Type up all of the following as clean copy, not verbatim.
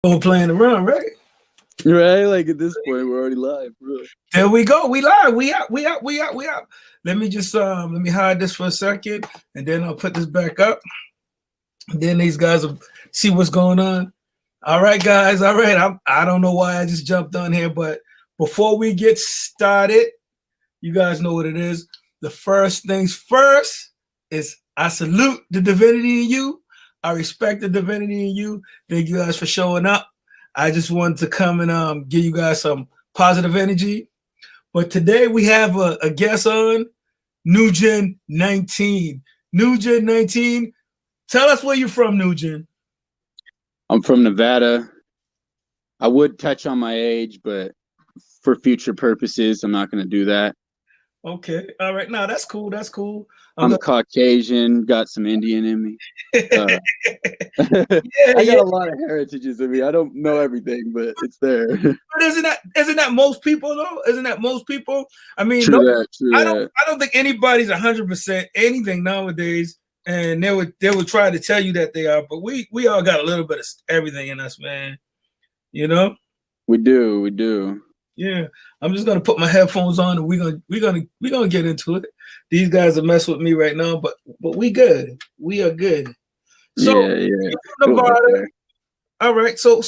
Oh, playing around, right? Right? Like at this point, we're already live, bro. There we go. We live. We out. We out. We out. We out. Let me just let me hide this for a second, and then I'll put this back up. And then these guys will see what's going on. All right, guys. All right. I don't know why I just jumped on here, but before we get started, you guys know what it is. The first things first is I salute the divinity in you. I respect the divinity in you. Thank you guys for showing up. I just wanted to come and give you guys some positive energy. But today we have a guest on, NewGen 19. NewGen 19, tell us where you're from, NewGen. I'm from Nevada. I would touch on my age, but for future purposes, I'm not going to do that. Okay. All right. No, that's cool. That's cool. I'm Caucasian, got some Indian in me. Yeah, I got a lot of heritages in me. I don't know everything, but it's there. But isn't that most people though? Isn't that most people? I mean, True that. I don't think anybody's 100% anything nowadays, and they would try to tell you that they are, but we all got a little bit of everything in us, man. You know? We do. Yeah, I'm just gonna put my headphones on and we're gonna get into it. These guys are messing with me right now, but we good. We are good. So yeah. All right. So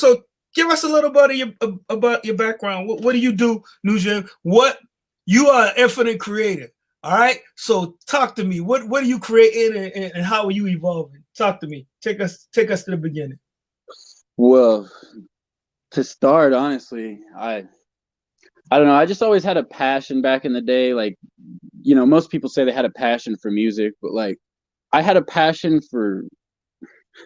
give us a little bit about your background. What do you do, NewGen? What you are an infinite creator. All right. So talk to me. What are you creating and how are you evolving? Talk to me. Take us to the beginning. Well, to start, honestly, I don't know. I just always had a passion back in the day. Like, you know, most people say they had a passion for music, but like I had a passion for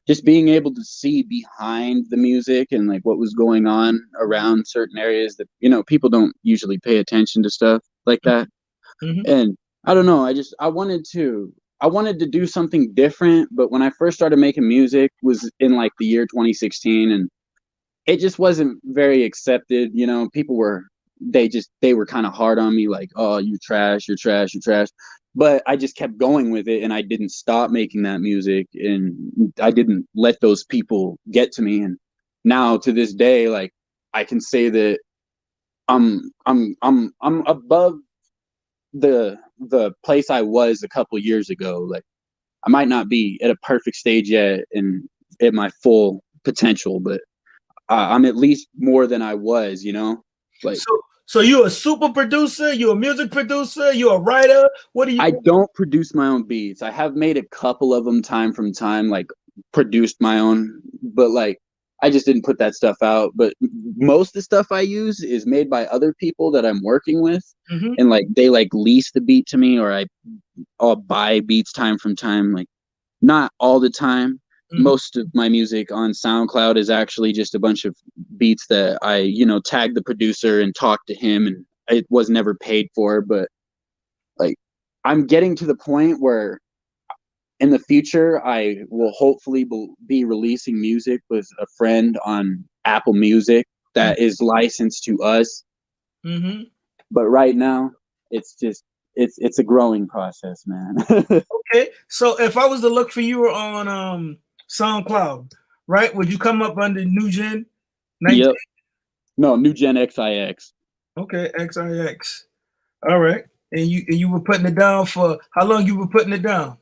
just being able to see behind the music and like what was going on around certain areas that, you know, people don't usually pay attention to stuff like that. Mm-hmm. And I don't know. I wanted to do something different. But when I first started making music was in like the year 2016, and it just wasn't very accepted. You know, people were, they were kind of hard on me, like, oh, you're trash. But I just kept going with it, and I didn't stop making that music, and I didn't let those people get to me. And now to this day, like, I can say that I'm above the place I was a couple years ago. Like, I might not be at a perfect stage yet and at my full potential, but I'm at least more than I was, you know? Like, so you're a super producer, you're a music producer, you're a writer. What do you? I don't produce my own beats. I have made a couple of them time from time, like produced my own, but like I just didn't put that stuff out. But most of the stuff I use is made by other people that I'm working with. Mm-hmm. And like they like lease the beat to me, or I'll buy beats time from time, like not all the time. Most of my music on SoundCloud is actually just a bunch of beats that I, you know, tag the producer and talk to him, and it was never paid for. But like, I'm getting to the point where in the future, I will hopefully be releasing music with a friend on Apple Music that is licensed to us. Mm-hmm. But right now, it's just, it's a growing process, man. Okay. So if I was to look for you on SoundCloud, right? Would you come up under NewGen 19? Yep. No, NewGen XIX. Okay, XIX. All right. And you were putting it down for how long you were putting it down?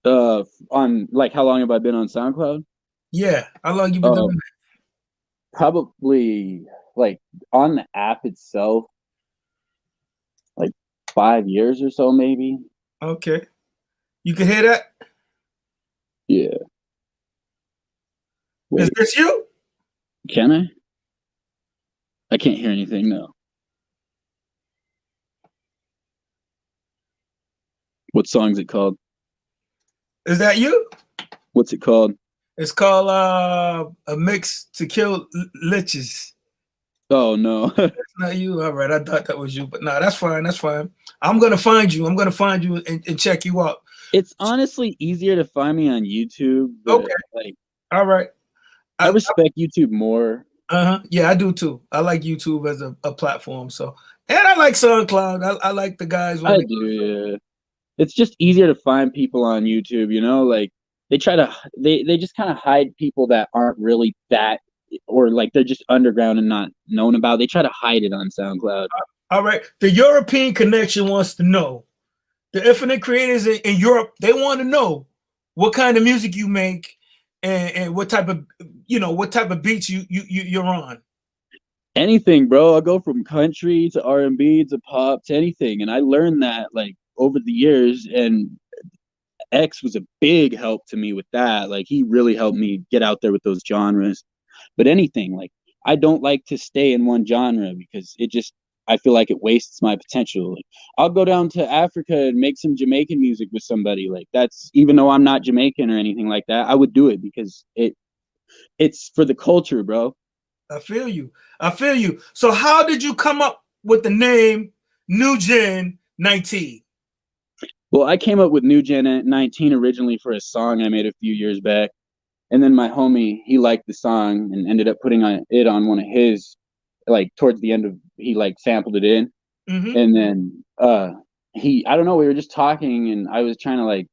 On like how long have I been on SoundCloud? Yeah. How long you been doing it? Probably like on the app itself, like 5 years or so, maybe. Okay. You can hear that? Yeah. Wait. Is this you? Can I? I can't hear anything, no. What song is it called? Is that you? What's it called? It's called A Mix to Kill Liches. Oh, no. That's not you. All right. I thought that was you, but no, that's fine. That's fine. I'm going to find you. I'm going to find you and check you out. It's honestly easier to find me on YouTube. Okay. Like, all right. I respect YouTube more. Yeah, I do too. I like YouTube as a platform. So, and I like SoundCloud. I like the guys. I do, yeah. It's just easier to find people on YouTube, you know? Like, they try to they just kind of hide people that aren't really that, or like they're just underground and not known about. They try to hide it on SoundCloud. All right. The European connection wants to know. The infinite creators in Europe, they want to know what kind of music you make and what type of beats you're on. Anything, bro. I'll go from country to R&B to pop to anything. And I learned that like over the years, and X was a big help to me with that. Like he really helped me get out there with those genres. But anything, like I don't like to stay in one genre because I feel like it wastes my potential. Like, I'll go down to Africa and make some Jamaican music with somebody. Like that's, even though I'm not Jamaican or anything like that, I would do it because it's for the culture, bro. I feel you. So how did you come up with the name NewGen 19? Well, I came up with NewGen 19 originally for a song I made a few years back. And then my homie, he liked the song and ended up putting it on one of his, like towards the end of, he like sampled it in. Mm-hmm. And then I don't know, we were just talking and I was trying to like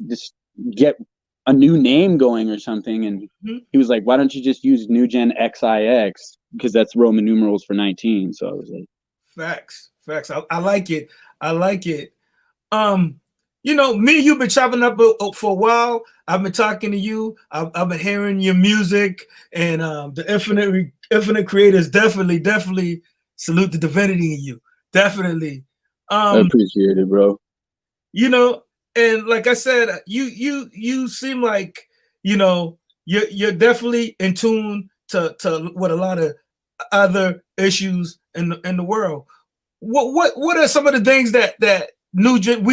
just get a new name going or something. And mm-hmm. He was like, why don't you just use NewGen XIX? Because that's Roman numerals for 19. So I was like, Facts. I like it. Me and you've been chopping up for a while. I've been talking to you. I've been hearing your music, and the infinite creators definitely salute the divinity in you. Definitely. I appreciate it, bro. And like I said, you seem like you're definitely in tune to what a lot of other issues in the world. What are some of the things that NewGen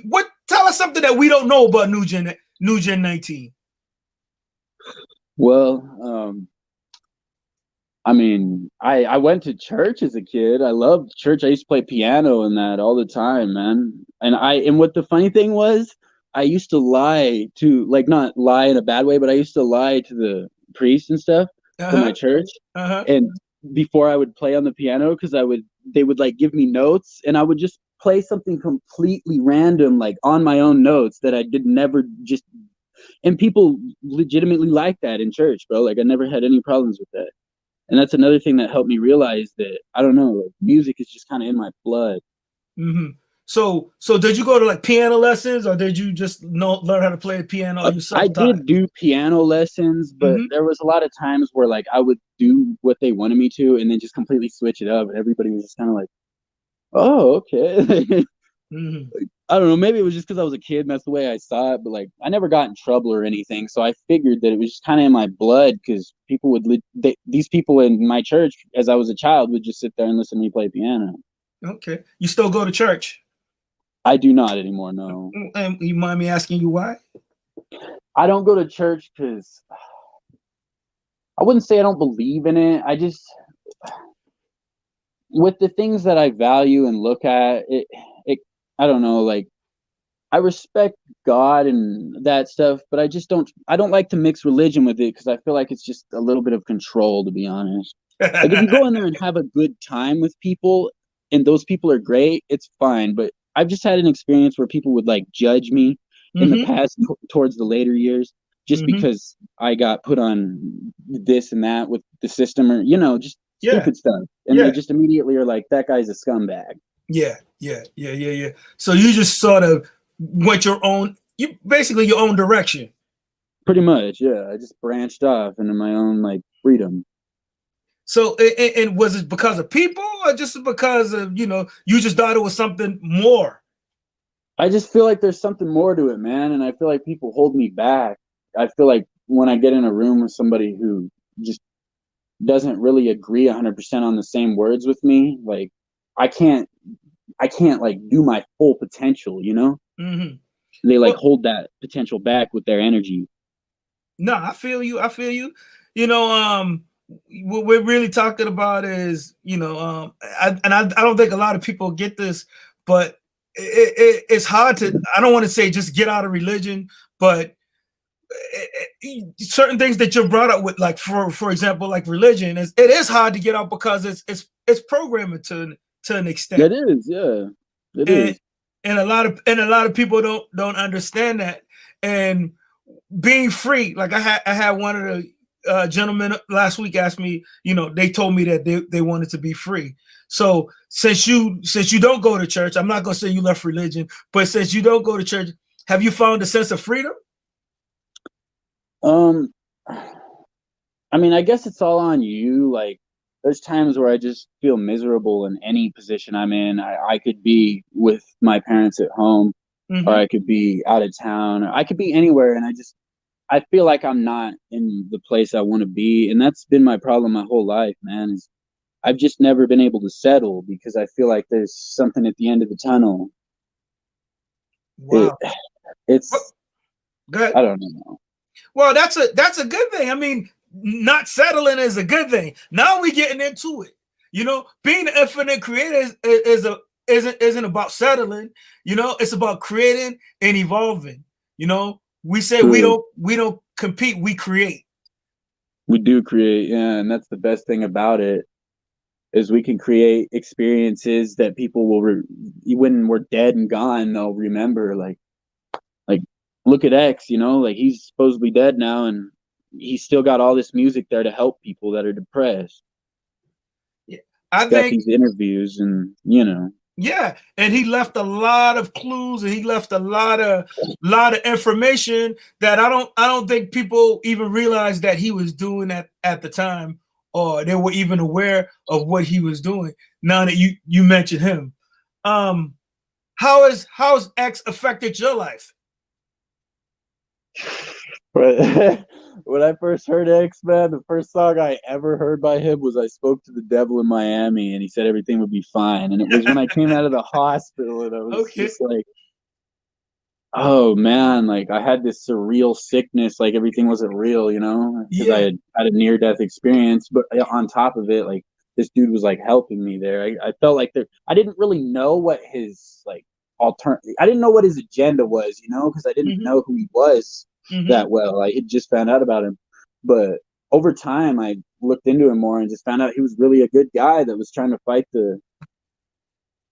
what tell us something that we don't know about NewGen 19? Well, I mean, I went to church as a kid. I loved church. I used to play piano and that all the time, man. And what the funny thing was, I used to lie to, like, not lie in a bad way, but I used to lie to the priest and stuff for my church. And before I would play on the piano, because they would like give me notes, and I would just play something completely random, like on my own notes that I did never just. And people legitimately like that in church, bro. Like I never had any problems with that. And that's another thing that helped me realize that, I don't know, like, music is just kind of in my blood. Mm-hmm. So did you go to like piano lessons, or did you just learn how to play the piano yourself? I did do piano lessons, but there was a lot of times where like I would do what they wanted me to and then just completely switch it up, and everybody was just kind of like, oh, okay. Like, I don't know, maybe it was just because I was a kid and that's the way I saw it, but like I never got in trouble or anything, so I figured that it was just kind of in my blood, because people would these people in my church as I was a child would just sit there and listen to me play piano. Okay. You still go to church? I do not anymore, no. And you mind me asking you why? I don't go to church because I wouldn't say I don't believe in it. I just, with the things that I value and look at, it I don't know, like I respect God and that stuff, but I don't like to mix religion with it, because I feel like it's just a little bit of control, to be honest. Like if you go in there and have a good time with people and those people are great, it's fine. But I've just had an experience where people would like judge me in the past towards the later years, just because I got put on this and that with the system, or just stupid stuff. And they just immediately are like, that guy's a scumbag. Yeah. So you just sort of went your own direction. Pretty much, yeah. I just branched off into my own like freedom. So, and was it because of people, or just because of, you just thought it was something more? I just feel like there's something more to it, man. And I feel like people hold me back. I feel like when I get in a room with somebody who just doesn't really agree 100% on the same words with me, like I can't like do my full potential, They like hold that potential back with their energy. No, I feel you. What we're really talking about is, I don't think a lot of people get this, but it's hard to, I don't want to say just get out of religion, but certain things that you're brought up with, like for example, like religion, it is hard to get out because it's programming to an extent. It is, yeah. It is. And a lot of people don't understand that. And being free. Like I had one of the gentlemen last week asked me, they told me that they wanted to be free. So since you don't go to church, I'm not gonna say you left religion, but since you don't go to church, have you found a sense of freedom? I mean, I guess it's all on you. Like, there's times where I just feel miserable in any position I'm in. I could be with my parents at home, or Mm-hmm. I could be out of town, or I could be anywhere, and I feel like I'm not in the place I want to be, and that's been my problem my whole life, man. Is I've just never been able to settle because I feel like there's something at the end of the tunnel. It Wow. it's Good. I don't know. Well, that's a good thing. I mean, not settling is a good thing. Now we getting into it. Being the infinite creator isn't about settling. It's about creating and evolving. We say True. we don't compete, we create. We do create, yeah, and that's the best thing about it is we can create experiences that people will when we're dead and gone, they'll remember. Like look at X, like he's supposedly dead now, and he's still got all this music there to help people that are depressed. Yeah, I Got think. these interviews, and Yeah, and he left a lot of clues, and he left a lot of information that I don't think people even realized that he was doing at the time, or they were even aware of what he was doing. Now that you mentioned him, how's X affected your life? But when I first heard X, man, the first song I ever heard by him was "I Spoke to the Devil in Miami," and he said everything would be fine. And it was when I came out of the hospital, and I was Okay. just like, oh man, like I had this surreal sickness, like everything wasn't real, because I had a near-death experience. But on top of it, like this dude was like helping me there. I felt like I didn't really know what his I didn't know what his agenda was, because I didn't know who he was that well. I had just found out about him, but over time I looked into him more and just found out he was really a good guy that was trying to fight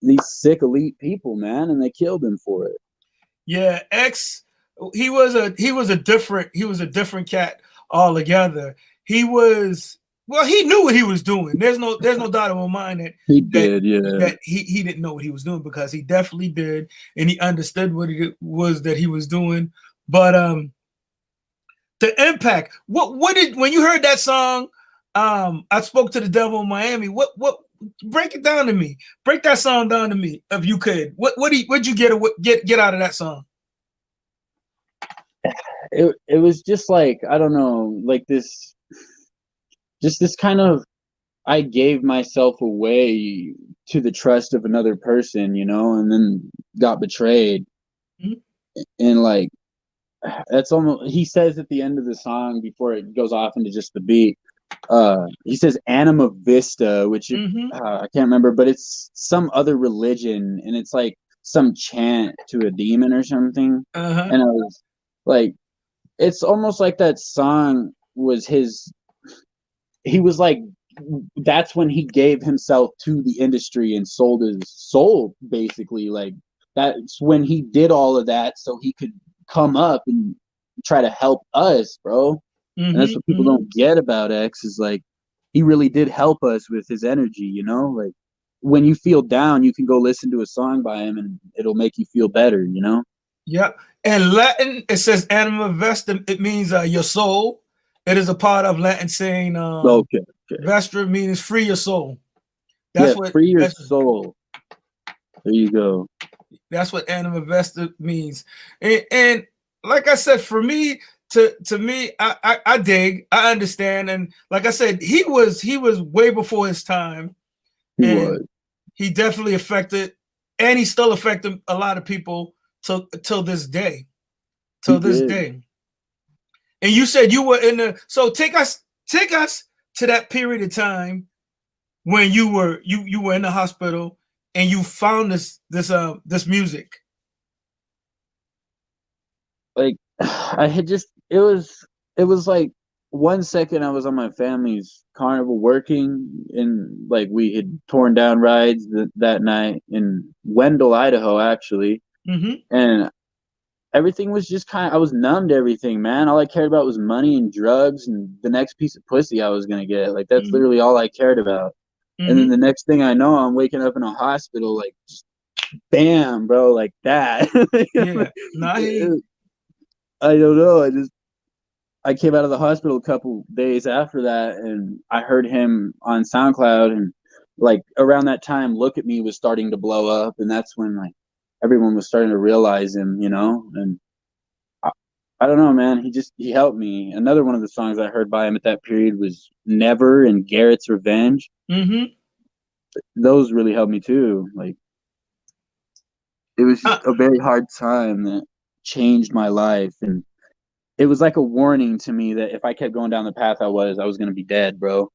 these sick elite people, man, and they killed him for it. Yeah, X. He was a different cat altogether. He was he knew what he was doing. There's no doubt in my mind that he did, yeah. That he didn't know what he was doing, because he definitely did, and he understood what it was that he was doing. But the impact. What did, when you heard that song? I Spoke to the Devil in Miami. What break it down to me. Break that song down to me, if you could. What'd you get out of that song? It was just like, I don't know, like this kind of, I gave myself away to the trust of another person, and then got betrayed. Mm-hmm. And like, that's almost, he says at the end of the song before it goes off into just the beat, he says Anima Vista, which I can't remember, but it's some other religion, and it's like some chant to a demon or something. And I was like, it's almost like that song was he was like, that's when he gave himself to the industry and sold his soul, basically. Like, that's when he did all of that so he could come up and try to help us, bro. And that's what people don't get about X, is like, he really did help us with his energy, like when you feel down, you can go listen to a song by him and it'll make you feel better, Yep. And Latin, it says Anima Vesta. It means your soul. It is a part of Latin saying okay. Vestra means free your soul. That's what free your soul. There you go. That's what Anima Vesta means. And like I said, for me, to me, I dig, I understand, and like I said, he was way before his time. He definitely affected, and he still affected a lot of people till this day. And you said you were in the, so take us to that period of time when you were in the hospital and you found this music. Like, I had just, it was like 1 second I was on my family's carnival working, and like we had torn down rides that night in Wendell, Idaho, actually. And everything was just I was numb to everything, man. All I cared about was money and drugs and the next piece of pussy I was gonna get. Like that's Mm-hmm. literally all I cared about. And then Mm-hmm. the next thing I know, I'm waking up in a hospital, like just bam, bro, like that. Yeah. No, I hear you. I don't know. I came out of the hospital a couple days after that, and I heard him on SoundCloud, and like around that time, "Look at Me" was starting to blow up, and that's when like everyone was starting to realize him, you know. And I, I don't know, man. He helped me. Another one of the songs I heard by him at that period was "Never" and "Garrett's Revenge." Mm-hmm. Those really helped me too. Like it was Uh, just a very hard time that changed my life, and it was like a warning to me that if I kept going down the path I was going to be dead, bro.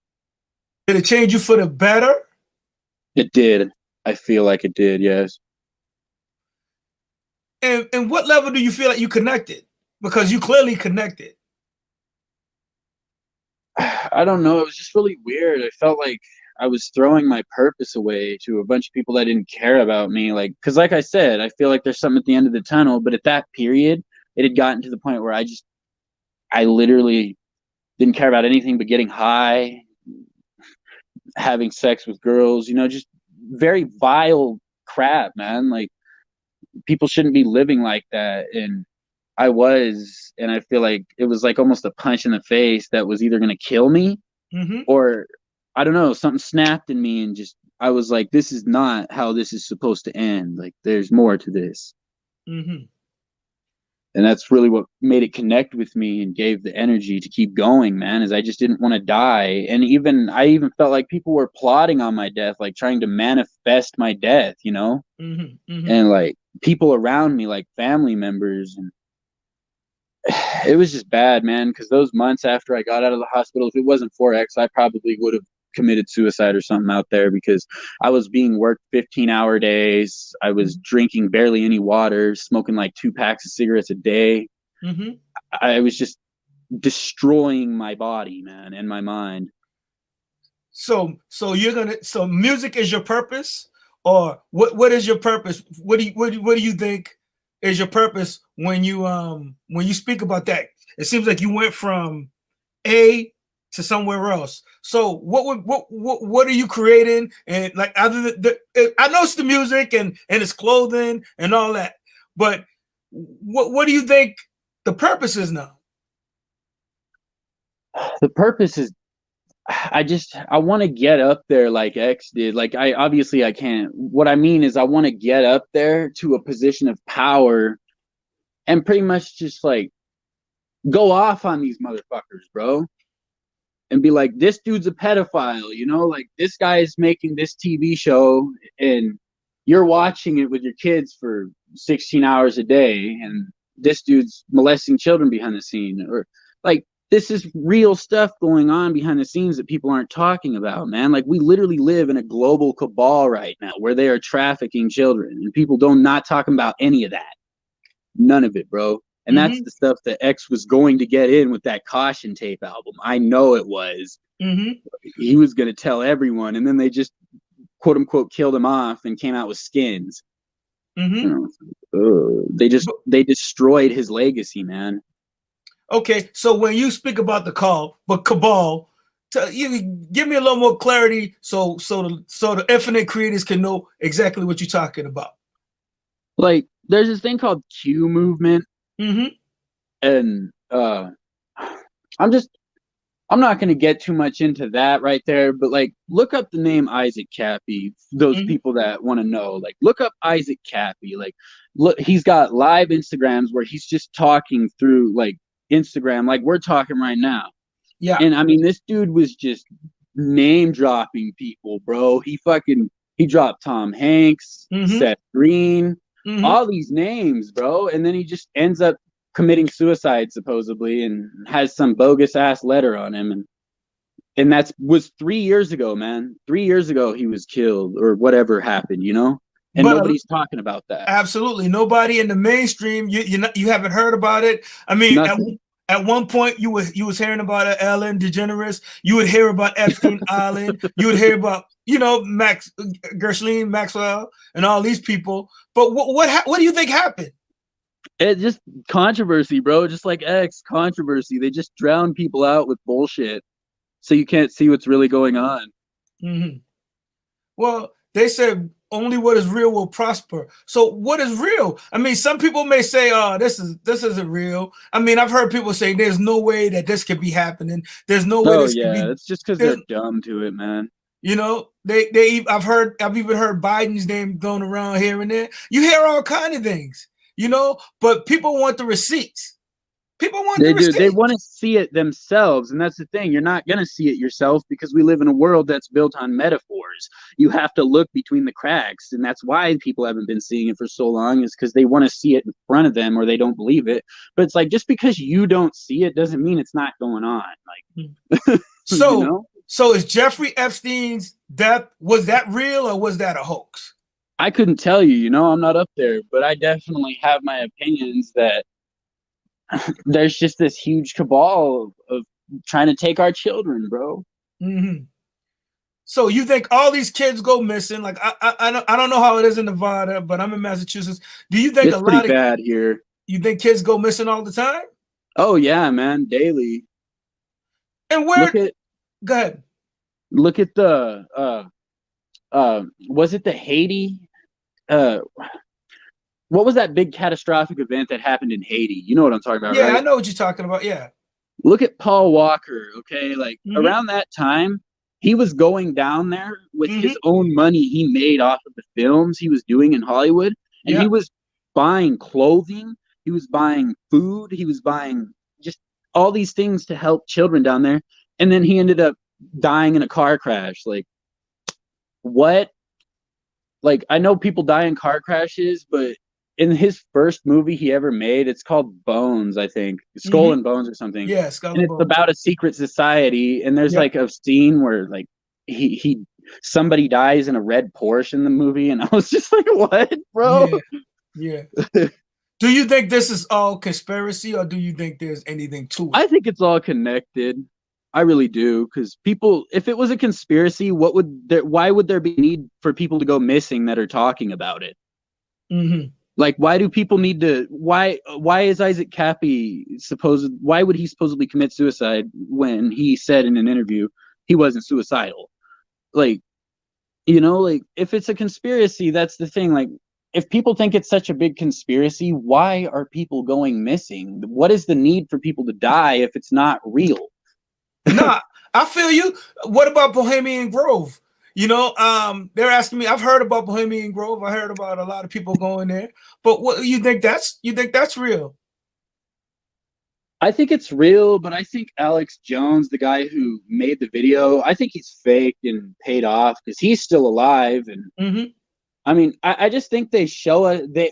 did it change you for the better? It did. I feel like it did, yes. And what level do you feel like you connected? Because you clearly connected. I don't know. It was just really weird. I felt like I was throwing my purpose away to a bunch of people that didn't care about me. Like, because like I said, I feel like there's something at the end of the tunnel. But at that period, it had gotten to the point where I literally didn't care about anything but getting high, having sex with girls, you know, just very vile crap, man. Like, people shouldn't be living like that. And I was, and I feel like it was like almost a punch in the face that was either going to kill me Mm-hmm. or I don't know, something snapped in me and just I was like, this is not how this is supposed to end. Like there's more to this. Mm-hmm. And that's really what made it connect with me and gave the energy to keep going, man, is I just didn't want to die. And I even felt like people were plotting on my death, like trying to manifest my death, you know? Mm-hmm. Mm-hmm. And like people around me, like family members, and it was just bad, man, because those months after I got out of the hospital, if it wasn't for X, I probably would have committed suicide or something out there because I was being worked 15-hour days. I was drinking barely any water, smoking like 2 packs of cigarettes a day. Mm-hmm. I was just destroying my body, man, and my mind. So so music is your purpose, or what is your purpose? What do you think is your purpose when you speak about that? It seems like you went from A to somewhere else. So what are you creating? And like other than I know it's the music and it's clothing and all that, but what do you think the purpose is now? The purpose is I want to get up there like X did. Like I can't. What I mean is I want to get up there to a position of power and pretty much just like go off on these motherfuckers, bro. And be like, this dude's a pedophile, you know, like this guy is making this TV show and you're watching it with your kids for 16 hours a day, and this dude's molesting children behind the scene, or like this is real stuff going on behind the scenes that people aren't talking about, man. Like we literally live in a global cabal right now where they are trafficking children and people don't not talking about any of that. None of it, bro. And that's Mm-hmm. the stuff that X was going to get in with that Caution Tape album. I know it was. Mm-hmm. He was going to tell everyone, and then they just quote unquote killed him off and came out with Skins. Mm-hmm. You know, they destroyed his legacy, man. Okay, so when you speak about the cabal, you give me a little more clarity, so the infinite creators can know exactly what you're talking about. Like, there's this thing called Q movement, Mm-hmm. and I'm not going to get too much into that right there, but like look up the name Isaac Cappy. Those people that want to know, like look up Isaac Cappy. Like look, he's got live Instagrams where he's just talking through like Instagram, like we're talking right now. Yeah. And I mean, this dude was just name dropping people, bro. He dropped Tom Hanks, Seth Green, all these names, bro. And then he just ends up committing suicide supposedly and has some bogus ass letter on him, and that was 3 years ago, man. 3 years ago he was killed or whatever happened, you know, and but nobody's talking about that. Absolutely nobody in the mainstream. You haven't heard about it. I mean, at one point you was hearing about Ellen DeGeneres. You would hear about Epstein Island. You would hear about Ghislaine Maxwell and all these people. But what do you think happened? It's just controversy, bro. Just like X controversy. They just drown people out with bullshit, so you can't see what's really going on. Mm-hmm. Well, they said only what is real will prosper. So what is real? I mean, some people may say, "Oh, this isn't real." I mean, I've heard people say, "There's no way that this could be happening. There's no way Oh this could yeah, be." it's just because There's, they're dumb to it, man. you know, I've even heard Biden's name thrown around here and there. You hear all kind of things, you know, but people want the receipts. People want the They do. They receipts. want to see it themselves, and that's the thing. You're not gonna see it yourself because we live in a world that's built on metaphors. You have to look between the cracks, and that's why people haven't been seeing it for so long. Is because they want to see it in front of them, or they don't believe it. But it's like just because you don't see it doesn't mean it's not going on. Like, So, you know? so is Jeffrey Epstein's death, was that real or was that a hoax? I couldn't tell you. You know, I'm not up there, but I definitely have my opinions that there's just this huge cabal of trying to take our children, bro. Mm-hmm. So you think all these kids go missing? Like I don't know how it is in Nevada, but I'm in Massachusetts. Do you think It's pretty bad here. you think kids go missing all the time? Oh yeah, man, daily. And where? Go ahead. Look at the was it the Haiti? What was that big catastrophic event that happened in Haiti? You know what I'm talking about, Yeah, right? I know what you're talking about. Yeah. Look at Paul Walker, okay? Like around that time, he was going down there with his own money he made off of the films he was doing in Hollywood, and he was buying clothing, he was buying food, he was buying just all these things to help children down there, and then he ended up dying in a car crash. Like, what? Like, I know people die in car crashes, but in his first movie he ever made, it's called Bones, I think, Skull and Bones or something. Yeah, Skull and and it's Bones. about a secret society, and there's like a scene where like he somebody dies in a red Porsche in the movie, and I was just like, what, bro? Yeah. Do you think this is all conspiracy, or do you think there's anything to it? I think it's all connected. I really do, because people, if it was a conspiracy, why would there be need for people to go missing that are talking about it? Like, why do people need to? Why is Isaac Cappy why would he supposedly commit suicide when he said in an interview he wasn't suicidal? Like, you know, like if it's a conspiracy, that's the thing. Like, if people think it's such a big conspiracy, why are people going missing? What is the need for people to die if it's not real? Nah, I feel you. What about Bohemian Grove? You know, they're asking me. I've heard about Bohemian Grove. I heard about a lot of people going there. But what you think that's real? I think it's real, but I think Alex Jones, the guy who made the video, I think he's fake and paid off because he's still alive. And I mean, I just think they show us they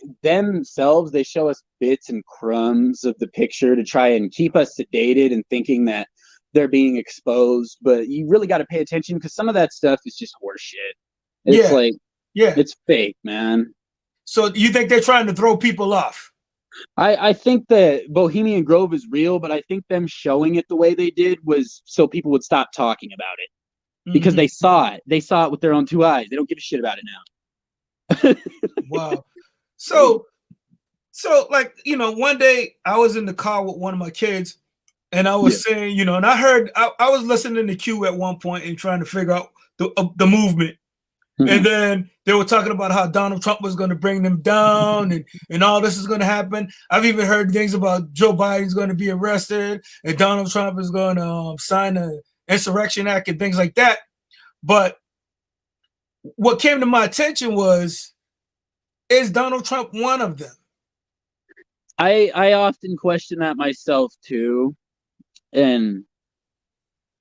show us bits and crumbs of the picture to try and keep us sedated and thinking that they're being exposed. But you really got to pay attention because some of that stuff is just horseshit. It's it's fake, man. So you think they're trying to throw people off? I think that Bohemian Grove is real, but I think them showing it the way they did was so people would stop talking about it because they saw it. They saw it with their own two eyes. They don't give a shit about it now. Wow. So like, you know, one day I was in the car with one of my kids and I was saying, you know, and I heard, I was listening to Q at one point and trying to figure out the movement. And then they were talking about how Donald Trump was going to bring them down and all this is going to happen. I've even heard things about Joe Biden's going to be arrested and Donald Trump is going to sign an insurrection act and things like that. But what came to my attention was, is Donald Trump one of them? I often question that myself too. And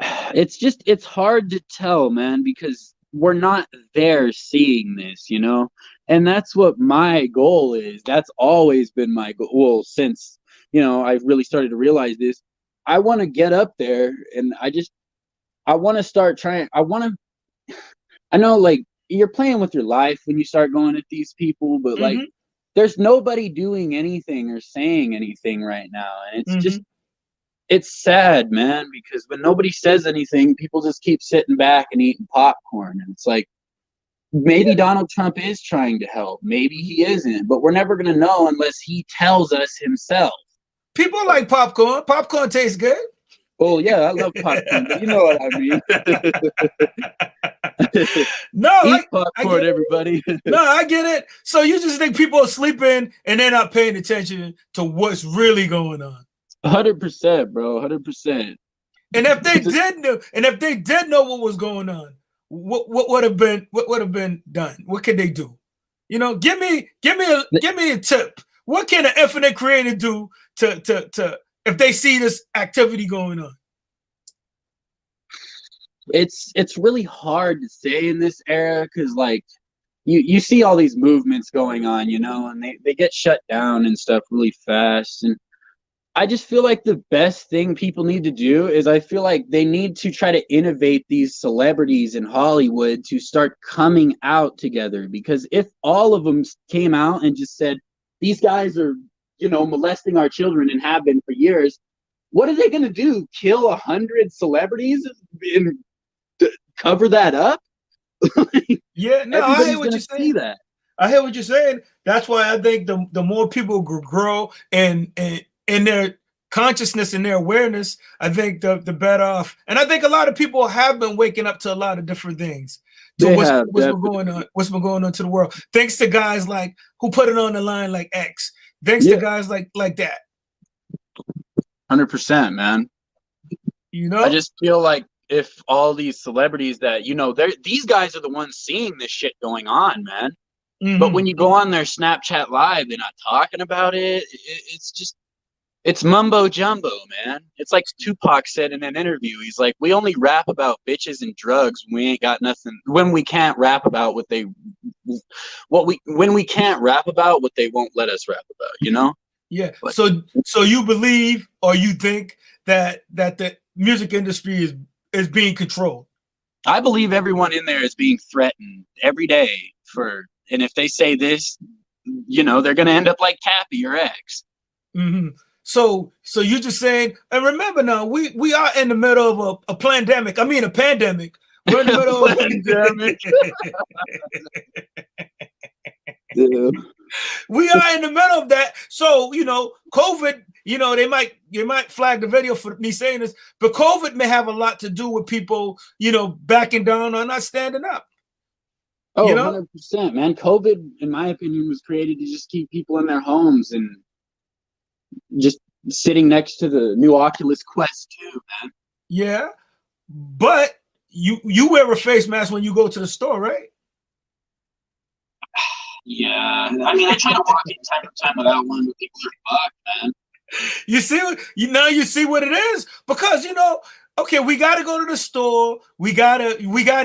it's hard to tell, man, because we're not there seeing this, you know? And that's what my goal is. That's always been my goal. Well, since, you know, I've really started to realize this, I want to get up there and I want to start trying. I know, like, you're playing with your life when you start going at these people, but like, there's nobody doing anything or saying anything right now. And it's just, it's sad, man, because when nobody says anything, people just keep sitting back and eating popcorn. And it's like, Maybe Yeah. Donald Trump is trying to help. Maybe he isn't, but we're never going to know unless he tells us himself. People like popcorn. Popcorn tastes good. Oh, yeah, I love popcorn, but you know what I mean. No, Eat I popcorn, get it. everybody. No, I get it. So you just think people are sleeping and they're not paying attention to what's really going on. 100%, bro. 100%. And if they did know what was going on, what would have been done? What could they do? You know, give me a tip. What can an infinite creator do to if they see this activity going on? It's really hard to say in this era because like you see all these movements going on, you know, and they get shut down and stuff really fast. And I just feel like the best thing people need to do is I feel like they need to try to innovate these celebrities in Hollywood to start coming out together. Because if all of them came out and just said, these guys are, you know, molesting our children and have been for years, what are they going to do? Kill 100 celebrities and cover that up? Yeah, no, I hear what you're saying. That. I hear what you're saying. That's why I think the more people grow and in their consciousness and their awareness, I think the better off. And I think a lot of people have been waking up to a lot of different things. To what's been going on to the world. Thanks to guys like who put it on the line like X. Thanks to guys like that. 100%, man. You know, I just feel like if all these celebrities that, you know, these guys are the ones seeing this shit going on, man. Mm-hmm. But when you go on their Snapchat Live, they're not talking about it. It's just, it's mumbo jumbo, man. It's like Tupac said in an interview. He's like, we only rap about bitches and drugs when we ain't got nothing. When we can't rap about when we can't rap about what they won't let us rap about, you know? Yeah. But, so you believe or you think that the music industry is being controlled? I believe everyone in there is being threatened every day and if they say this, you know, they're going to end up like Cappy or X. Mm-hmm. So you're just saying, and remember now, we are in the middle of a pandemic. I mean, a pandemic. We're in the middle of a pandemic. Yeah. We are in the middle of that. So, you know, COVID, you know, they might flag the video for me saying this, but COVID may have a lot to do with people, you know, backing down or not standing up. Oh, you know? 100%, man. COVID, in my opinion, was created to just keep people in their homes and just sitting next to the new Oculus Quest 2, man. Yeah, but you wear a face mask when you go to the store, right? Yeah, I mean, I try to walk in time to time without one, but people are fucked, man. You see what it is? Because, you know, okay, we got to go to the store. We gotta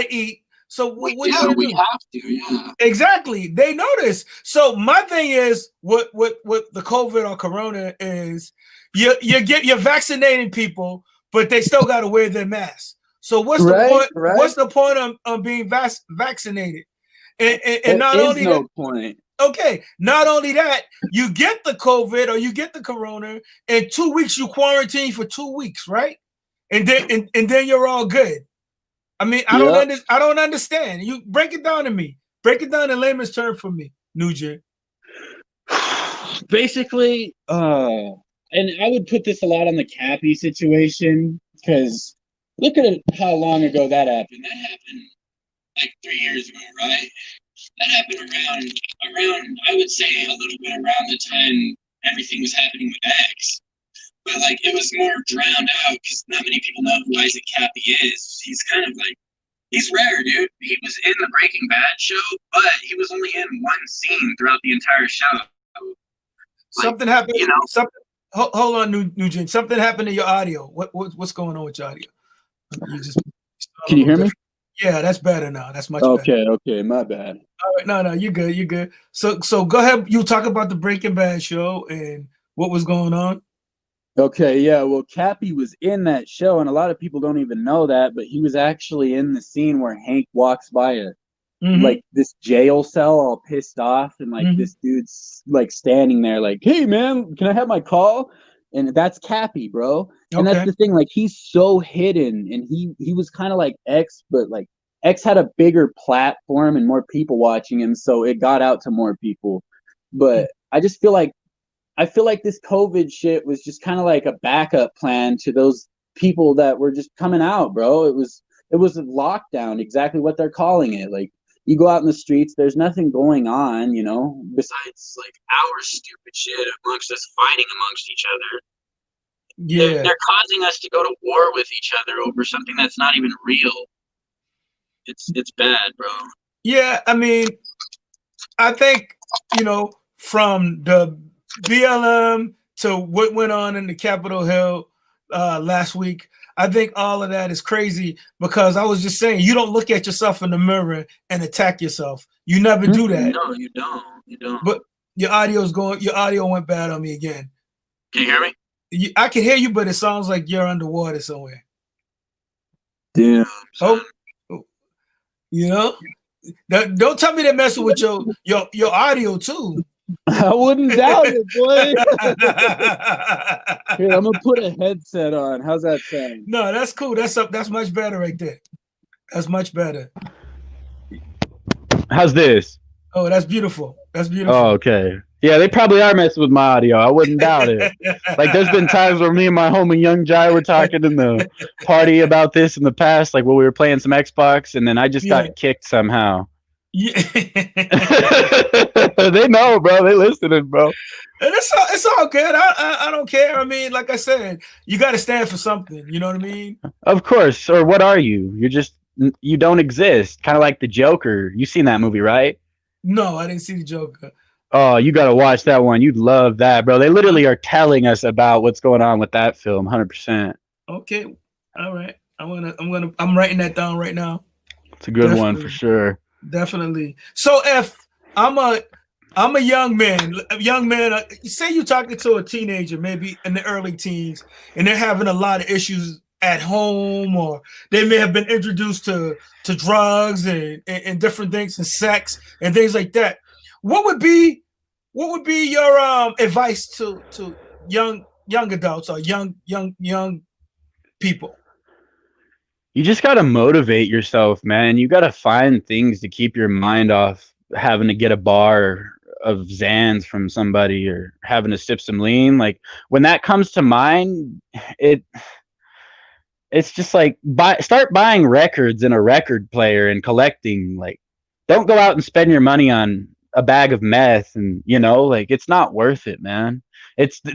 eat. So we have to, yeah. Exactly. They know this. So my thing is, what the COVID or Corona is, you're vaccinating people, but they still got to wear their mask. So what's the point? Right? What's the point on being vaccinated? And not only no point. Okay, not only that, you get the COVID or you get the Corona, in 2 weeks you quarantine for 2 weeks, right? And then you're all good. I mean, I don't understand. You break it down to me. Break it down in layman's terms for me, NewGen. Basically, and I would put this a lot on the Cappy situation because look at how long ago that happened. That happened like 3 years ago, right? That happened around I would say a little bit around the time everything was happening with X. But like it was more drowned out because not many people know who Isaac Cappy is. He's kind of like, he's rare, dude. He was in the Breaking Bad show, but he was only in one scene throughout the entire show. Something happened. You know, hold on, NewGen. Something happened to your audio. What's going on with your audio? Can you hear me? Yeah, that's better now. That's much better. better. Okay, my bad. All right, no, you're good. So go ahead. You talk about the Breaking Bad show and what was going on. Okay, yeah. Well, Cappy was in that show, and a lot of people don't even know that, but he was actually in the scene where Hank walks by like this jail cell, all pissed off, and like this dude's like standing there, like, "Hey, man, can I have my call?" And that's Cappy, bro. And that's the thing, like he's so hidden, and he was kind of like X, but like X had a bigger platform and more people watching him, so it got out to more people. But I just feel like this COVID shit was just kind of like a backup plan to those people that were just coming out, bro. It was a lockdown, exactly what they're calling it. Like, you go out in the streets, there's nothing going on, you know, besides like our stupid shit amongst us fighting amongst each other. Yeah. They're causing us to go to war with each other over something that's not even real. It's bad, bro. Yeah, I mean, I think, you know, from the BLM to what went on in the Capitol Hill last week, I think all of that is crazy, because I was just saying, you don't look at yourself in the mirror and attack yourself. You never do that. No, you don't. You don't. But your audio went bad on me again. Can you hear me? I can hear you, but it sounds like you're underwater somewhere. Damn. Oh, you know, don't tell me they're messing with your audio too. I wouldn't doubt it, boy. Here, I'm gonna put a headset on. How's that sound? No, that's cool. That's much better right there. That's much better. How's this? Oh, that's beautiful. That's beautiful. Oh, okay. Yeah, they probably are messing with my audio. I wouldn't doubt it. Like, there's been times where me and my homie Young Jai were talking in the party about this in the past, like when we were playing some Xbox, and then I just got kicked somehow. Yeah. They know, bro. They listening, bro. And it's all good. I don't care. I mean, like I said, you got to stand for something. You know what I mean? Of course. Or what are you? You don't exist. Kind of like the Joker. You seen that movie, right? No, I didn't see the Joker. Oh, you got to watch that one. You'd love that, bro. They literally are telling us about what's going on with that film, 100%. Okay. All right. I'm writing that down right now. It's a good one for sure. Definitely. So if I'm a young man, say you're talking to a teenager, maybe in the early teens, and they're having a lot of issues at home, or they may have been introduced to drugs and different things, and sex and things like that. What would be your advice to young adults or young people? You just got to motivate yourself, man. You got to find things to keep your mind off having to get a bar of Zans from somebody or having to sip some lean. Like, when that comes to mind, it's just like start buying records in a record player and collecting. Like, don't go out and spend your money on a bag of meth, and like, it's not worth it, man.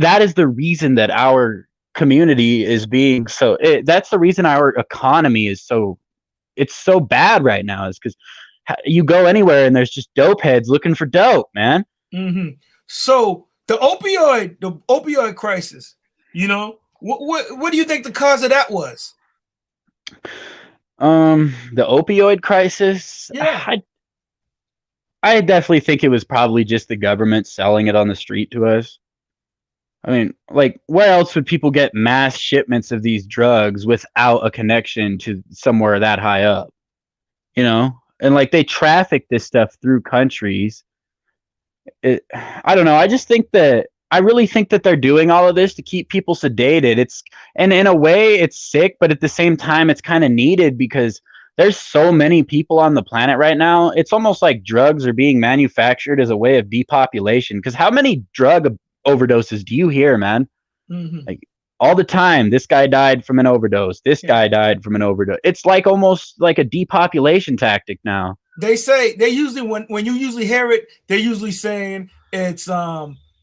That is the reason that our community is being that's the reason our economy is so bad right now, is because you go anywhere and there's just dope heads looking for dope, man. Mm-hmm. So the opioid crisis, what do you think the cause of that was? The opioid crisis, yeah. I definitely think it was probably just the government selling it on the street to us. I mean, like, where else would people get mass shipments of these drugs without a connection to somewhere that high up? And like, they traffic this stuff through countries. I don't know. I really think that they're doing all of this to keep people sedated. And in a way it's sick, but at the same time it's kind of needed, because there's so many people on the planet right now. It's almost like drugs are being manufactured as a way of depopulation. Because how many drug overdoses do you hear, man? Mm-hmm. Like, all the time, this guy died from an overdose. This guy died from an overdose. It's like almost like a depopulation tactic now. They usually, when you usually hear it, they're usually saying it's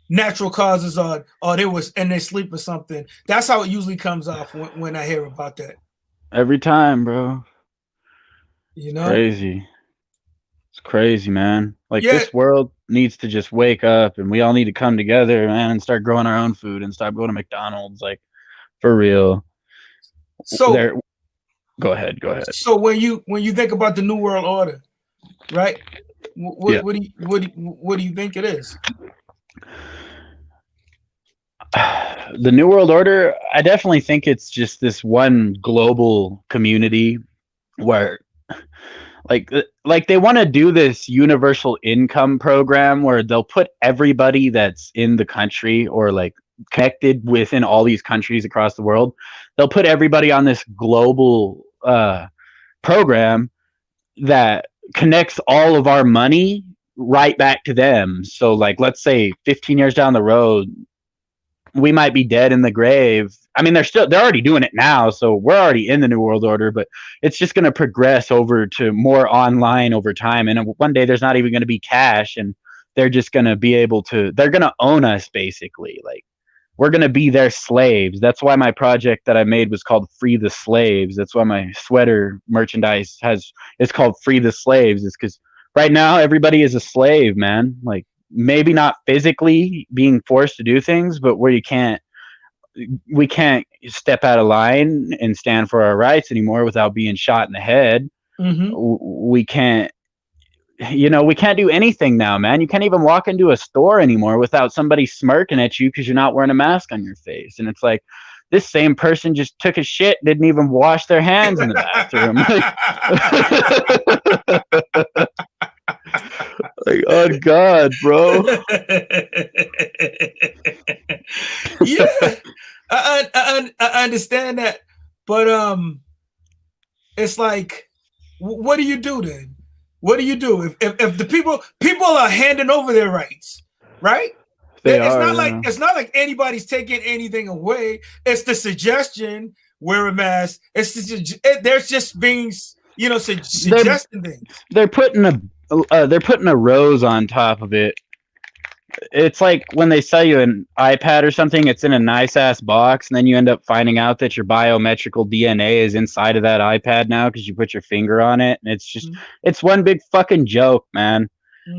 natural causes, or they was in their sleep or something. That's how it usually comes off when I hear about that. Every time, bro. Crazy. It's crazy, man. Like, this world needs to just wake up, and we all need to come together, man, and start growing our own food and stop going to McDonald's, like, for real. So go ahead. So when you think about the New World Order, right? What do you think it is? The New World Order, I definitely think it's just this one global community where like they want to do this universal income program where they'll put everybody that's in the country or like connected within all these countries across the world. They'll put everybody on this global program that connects all of our money right back to them. So like, let's say 15 years down the road, we might be dead in the grave. I mean, they're already doing it now, so we're already in the new world order, but it's just going to progress over to more online over time. And one day there's not even going to be cash, and they're just going to be able to, they're going to own us basically. Like, we're going to be their slaves. That's why my project that I made was called Free the Slaves. That's why my sweater merchandise it's called Free the Slaves. It's because right now everybody is a slave, man. Like, maybe not physically being forced to do things, but where we can't step out of line and stand for our rights anymore without being shot in the head. We can't, we can't do anything now, man. You can't even walk into a store anymore without somebody smirking at you because you're not wearing a mask on your face. And it's like, this same person just took a shit, didn't even wash their hands in the bathroom. Like, oh God, bro. Yeah, I understand that, but it's like, what do you do then? What do you do if the people are handing over their rights, right? It's not like anybody's taking anything away. It's the suggestion, wear a mask. There's just being, suggesting things. They're putting a rose on top of it. It's like when they sell you an iPad or something, it's in a nice ass box, and then you end up finding out that your biometrical DNA is inside of that iPad now because you put your finger on it, and it's just it's one big fucking joke, man.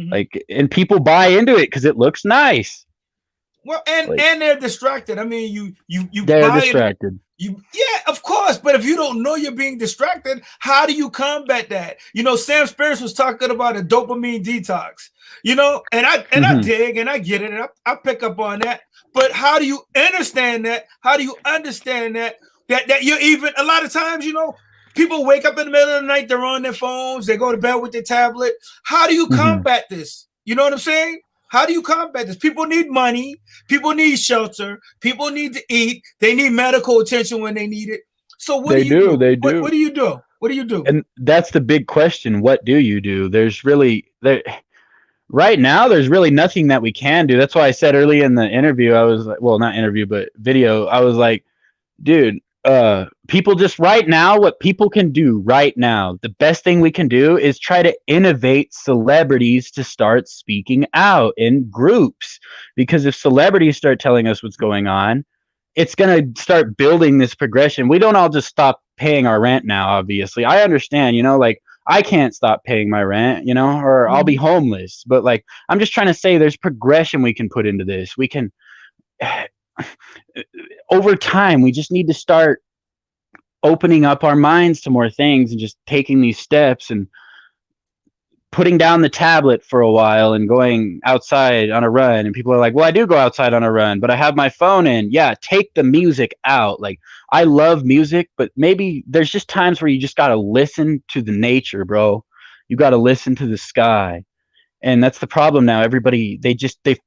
Like, and people buy into it because it looks nice. Well, and they're distracted. I mean, they're distracted. Yeah, of course. But if you don't know you're being distracted, how do you combat that? Sam Spears was talking about a dopamine detox. And I dig and I get it. And I pick up on that. But how do you understand that? How do you understand that you're even a lot of times, people wake up in the middle of the night, they're on their phones, they go to bed with their tablet. How do you combat this? You know what I'm saying? How do you combat this? People need money. People need shelter. People need to eat. They need medical attention when they need it. So what do you do? They do. What do you do? What do you do? And that's the big question. What do you do? Right now, there's really nothing that we can do. That's why I said early in the interview, I was like, well, not interview, but video. I was like, dude, people just right now, what people can do right now, the best thing we can do is try to innovate celebrities to start speaking out in groups. Because if celebrities start telling us what's going on, it's going to start building this progression. We don't all just stop paying our rent now, obviously. I understand, like, I can't stop paying my rent, or I'll be homeless. But like, I'm just trying to say there's progression we can put into this. We can, over time, we just need to start opening up our minds to more things and just taking these steps and putting down the tablet for a while and going outside on a run. And people are like, well, I do go outside on a run, but I have my phone in. Yeah, take the music out. Like, I love music, but maybe there's just times where you just got to listen to the nature, bro. You got to listen to the sky. And that's the problem now. Everybody, they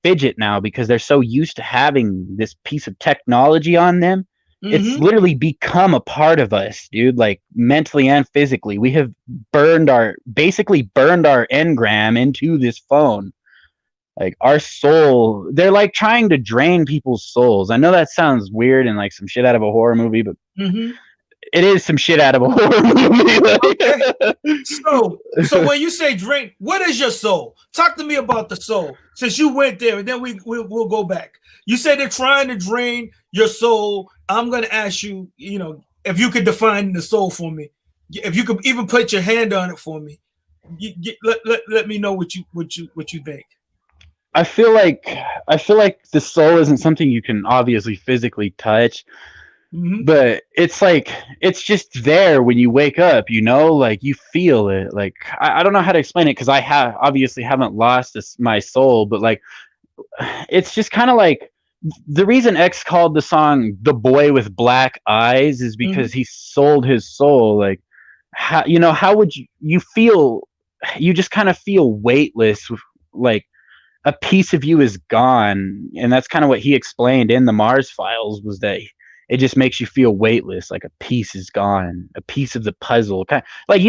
fidget now because they're so used to having this piece of technology on them. It's literally become a part of us, dude, like mentally and physically. We have basically burned our engram into this phone. Like, our soul, they're like trying to drain people's souls. I know that sounds weird and like some shit out of a horror movie, but it is some shit out of a horror movie. Okay. So when you say drain, what is your soul? Talk to me about the soul. Since you went there, and then we'll go back. You said they're trying to drain your soul. I'm going to ask you, if you could define the soul for me, if you could even put your hand on it for me, let me know what you think. I feel like the soul isn't something you can obviously physically touch, but it's like, it's just there when you wake up, like you feel it. Like, I don't know how to explain it because I obviously haven't lost my soul, but like, it's just kind of like, the reason X called the song "The Boy with Black Eyes" is because he sold his soul. Like, how would you feel? You just kind of feel weightless, like a piece of you is gone. And that's kind of what he explained in the Mars Files, was that it just makes you feel weightless, like a piece is gone, a piece of the puzzle. Kind of, like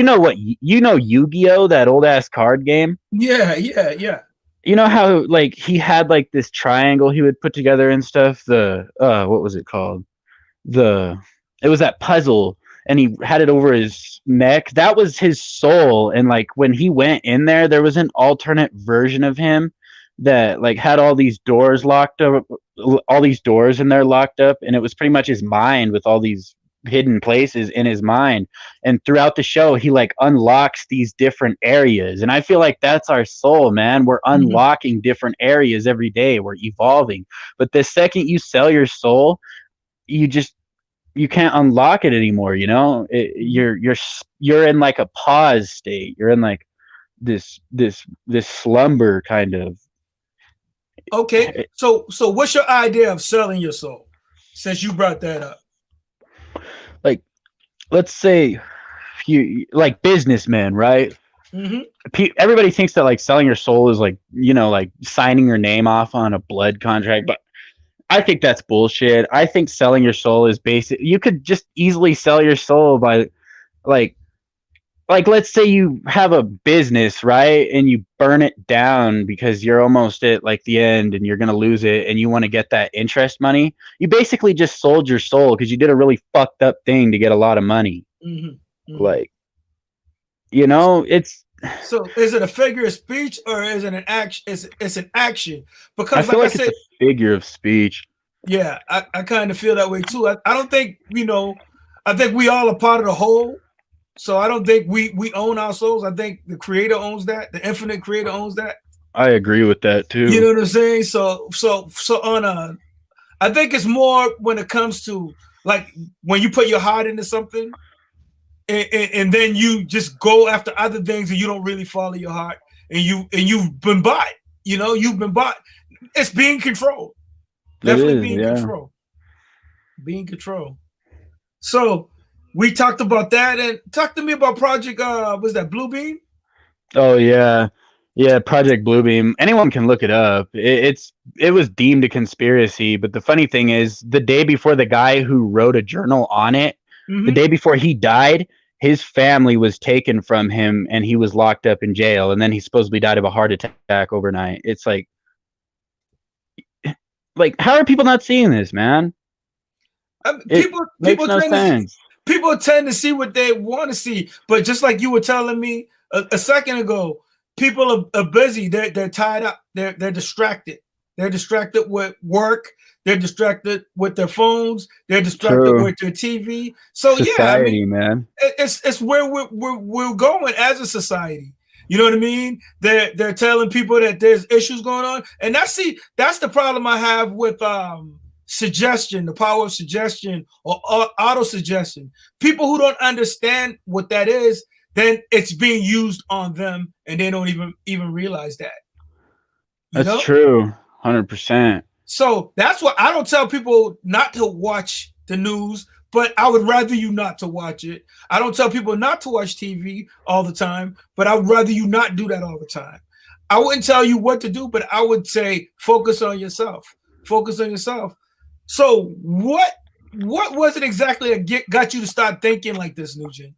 Yu-Gi-Oh, that old ass card game. Yeah, yeah, yeah. You know how like he had like this triangle he would put together and stuff. The what was it called? It was that puzzle, and he had it over his neck. That was his soul. And like when he went in there, there was an alternate version of him that like had all these doors locked up, all these doors in there locked up, and it was pretty much his mind with all these hidden places in his mind. And throughout the show, he like unlocks these different areas, and I feel like that's our soul, man. We're unlocking different areas every day. We're evolving. But the second you sell your soul, you can't unlock it anymore. You're in like a pause state. You're in like this slumber kind of. Okay, so what's your idea of selling your soul, since you brought that up? Like, let's say you like businessmen, right? Everybody thinks that like selling your soul is like, like signing your name off on a blood contract, but I think that's bullshit. I think selling your soul is basic. You could just easily sell your soul by like let's say you have a business, right? And you burn it down because you're almost at like the end and you're going to lose it and you want to get that interest money. You basically just sold your soul because you did a really fucked up thing to get a lot of money. Like, it's. So is it a figure of speech or is it an action? It's an action, because I feel like it's a figure of speech. Yeah, I kind of feel that way too. I don't think, I think we all are part of the whole. So I don't think we own our souls. I think the creator owns that. The infinite creator owns that. I agree with that too. You know what I'm saying? So I think it's more when it comes to like when you put your heart into something and then you just go after other things and you don't really follow your heart and you've been bought. You've been bought. It's being controlled. Definitely being controlled. Being controlled. So we talked about that, and talk to me about Project. Was that Bluebeam? Oh yeah, Project Bluebeam. Anyone can look it up. It was deemed a conspiracy, but the funny thing is, the day before the guy who wrote a journal on it, the day before he died, his family was taken from him, and he was locked up in jail. And then he supposedly died of a heart attack overnight. It's like how are people not seeing this, man? People tend to see what they want to see, but just like you were telling me a second ago, people are busy. They're tied up. They're distracted. They're distracted with work. They're distracted with their phones. They're distracted with their TV. So society, man, it's where we're going as a society. You know what I mean? They're telling people that there's issues going on, and that's the problem I have with suggestion, the power of suggestion or auto suggestion. People who don't understand what that is, then it's being used on them, and they don't even realize that. That's true, 100%. So that's why I don't tell people not to watch the news, but I would rather you not to watch it. I don't tell people not to watch TV all the time, but I would rather you not do that all the time. I wouldn't tell you what to do, but I would say focus on yourself. Focus on yourself. So what was it exactly that got you to start thinking like this, NewGen?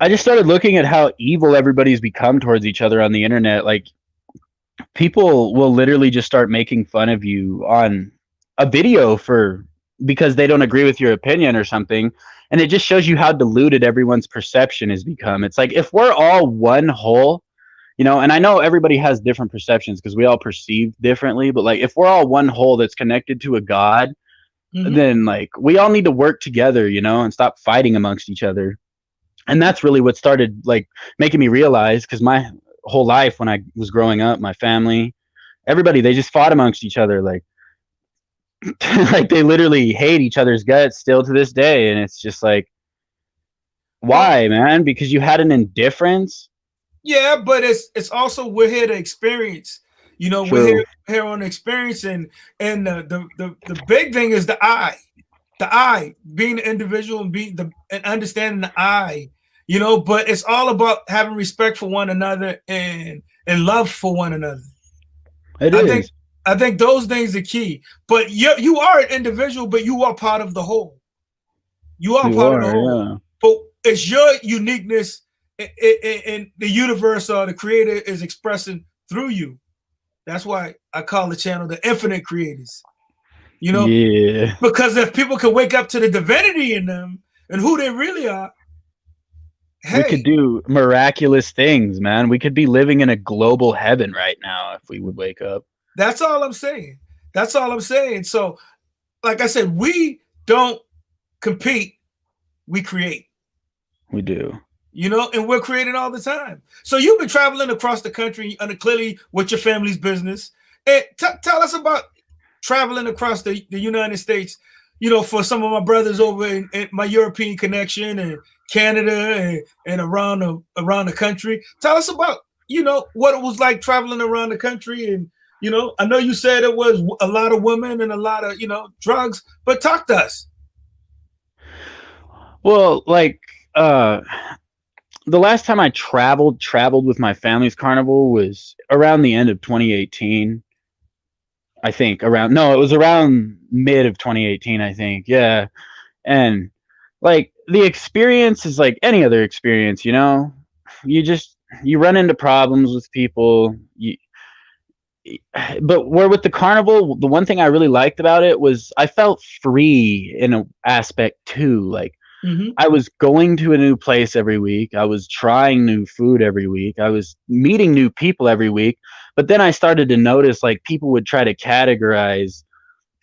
I just started looking at how evil everybody's become towards each other on the internet. Like, people will literally just start making fun of you on a video because they don't agree with your opinion or something. And it just shows you how diluted everyone's perception has become. It's like, if we're all one whole, and I know everybody has different perceptions because we all perceive differently, but like, if we're all one whole that's connected to a God, then like we all need to work together, and stop fighting amongst each other. And that's really what started like making me realize, because my whole life when I was growing up, my family, everybody, they just fought amongst each other. Like, like they literally hate each other's guts still to this day. And it's just like, why, man? Because you had an indifference. Yeah, but it's also, we're here to experience. We're here on experience, and the big thing is the I, being the individual and and understanding the I. But it's all about having respect for one another and love for one another. I think those things are key. But you are an individual, but you are part of the whole. You are You part of the are, whole. yeah. But it's your uniqueness in the universe or the creator is expressing through you. That's why I call the channel the Infinite Creators. You know, Yeah. because if people can wake up to the divinity in them and who they really are, We could hey, do miraculous things, man. We could be living in a global heaven right now if we would wake up. that's all I'm saying. That's all I'm saying. So, like I said, we don't compete, we create. We do. You know, and we're creating all the time. So you've been traveling across the country, and clearly with your family's business. And tell us about traveling across the United States. You know, for some of my brothers over in my European connection and Canada and around the country. Tell us about what it was like traveling around the country. And I know you said it was a lot of women and a lot of drugs, but talk to us. Well, like the last time I traveled with my family's carnival was around the end of 2018. I think it was around mid of 2018, I think. Yeah. And like the experience is like any other experience, you run into problems with people. But where with the carnival, the one thing I really liked about it was I felt free in an aspect too. Like, I was going to a new place every week. I was trying new food every week. I was meeting new people every week. But then I started to notice like people would try to categorize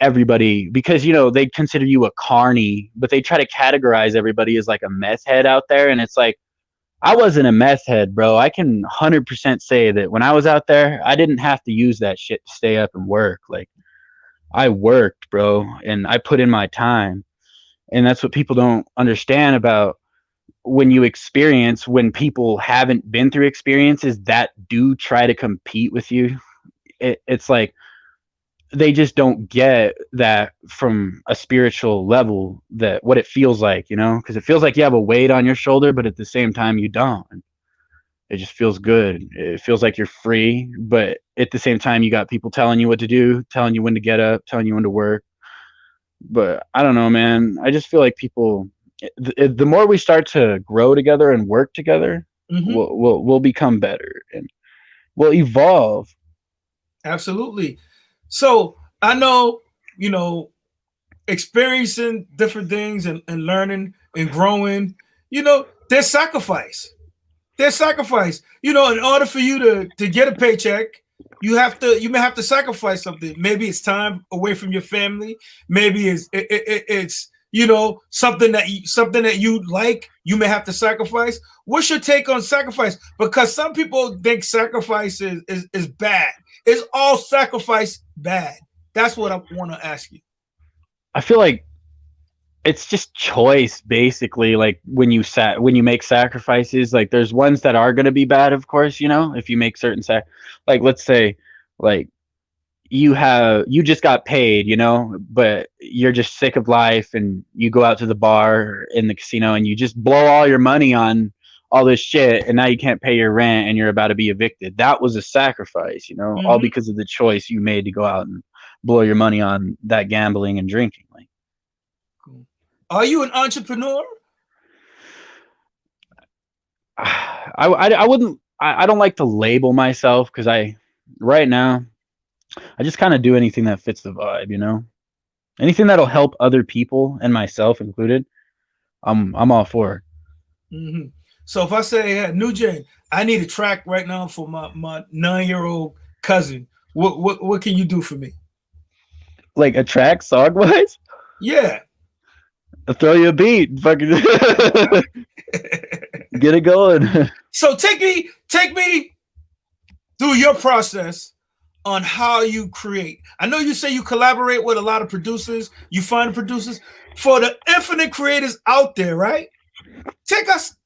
everybody because, they'd consider you a carny, but they try to categorize everybody as like a meth head out there. And it's like, I wasn't a meth head, bro. I can 100% say that when I was out there, I didn't have to use that shit to stay up and work. Like, I worked, bro, and I put in my time. And that's what people don't understand about when people haven't been through experiences that do try to compete with you. It's like they just don't get that from a spiritual level, that what it feels like, because it feels like you have a weight on your shoulder, but at the same time you don't. It just feels good. It feels like you're free, but at the same time you got people telling you what to do, telling you when to get up, telling you when to work. But I don't know, man. I just feel like people, the more we start to grow together and work together, we'll become better and we'll evolve. Absolutely. So I know, experiencing different things and learning and growing, there's sacrifice. There's sacrifice. In order for you to get a paycheck, you may have to sacrifice something. Maybe it's time away from your family. Maybe it's something that you like. You may have to sacrifice. What's your take on sacrifice? Because some people think sacrifice is bad. Is all sacrifice bad? That's what I want to ask you. I feel like it's just choice, basically. Like when you make sacrifices, like there's ones that are going to be bad, of course, if you make certain like let's say like you just got paid, but you're just sick of life and you go out to the bar in the casino and you just blow all your money on all this shit and now you can't pay your rent and you're about to be evicted. That was a sacrifice, all because of the choice you made to go out and blow your money on that gambling and drinking. Like, are you an entrepreneur? I wouldn't. I don't like to label myself because right now I just kind of do anything that fits the vibe. Anything that'll help other people and myself included, I'm all for. So if I say, hey, NewGen, I need a track right now for my 9-year-old cousin, what can you do for me? Like a track song wise? Yeah. I'll throw you a beat. Fucking get it going. So take me through your process on how you create. I know you say you collaborate with a lot of producers. You find producers for the infinite creators out there, right? Give us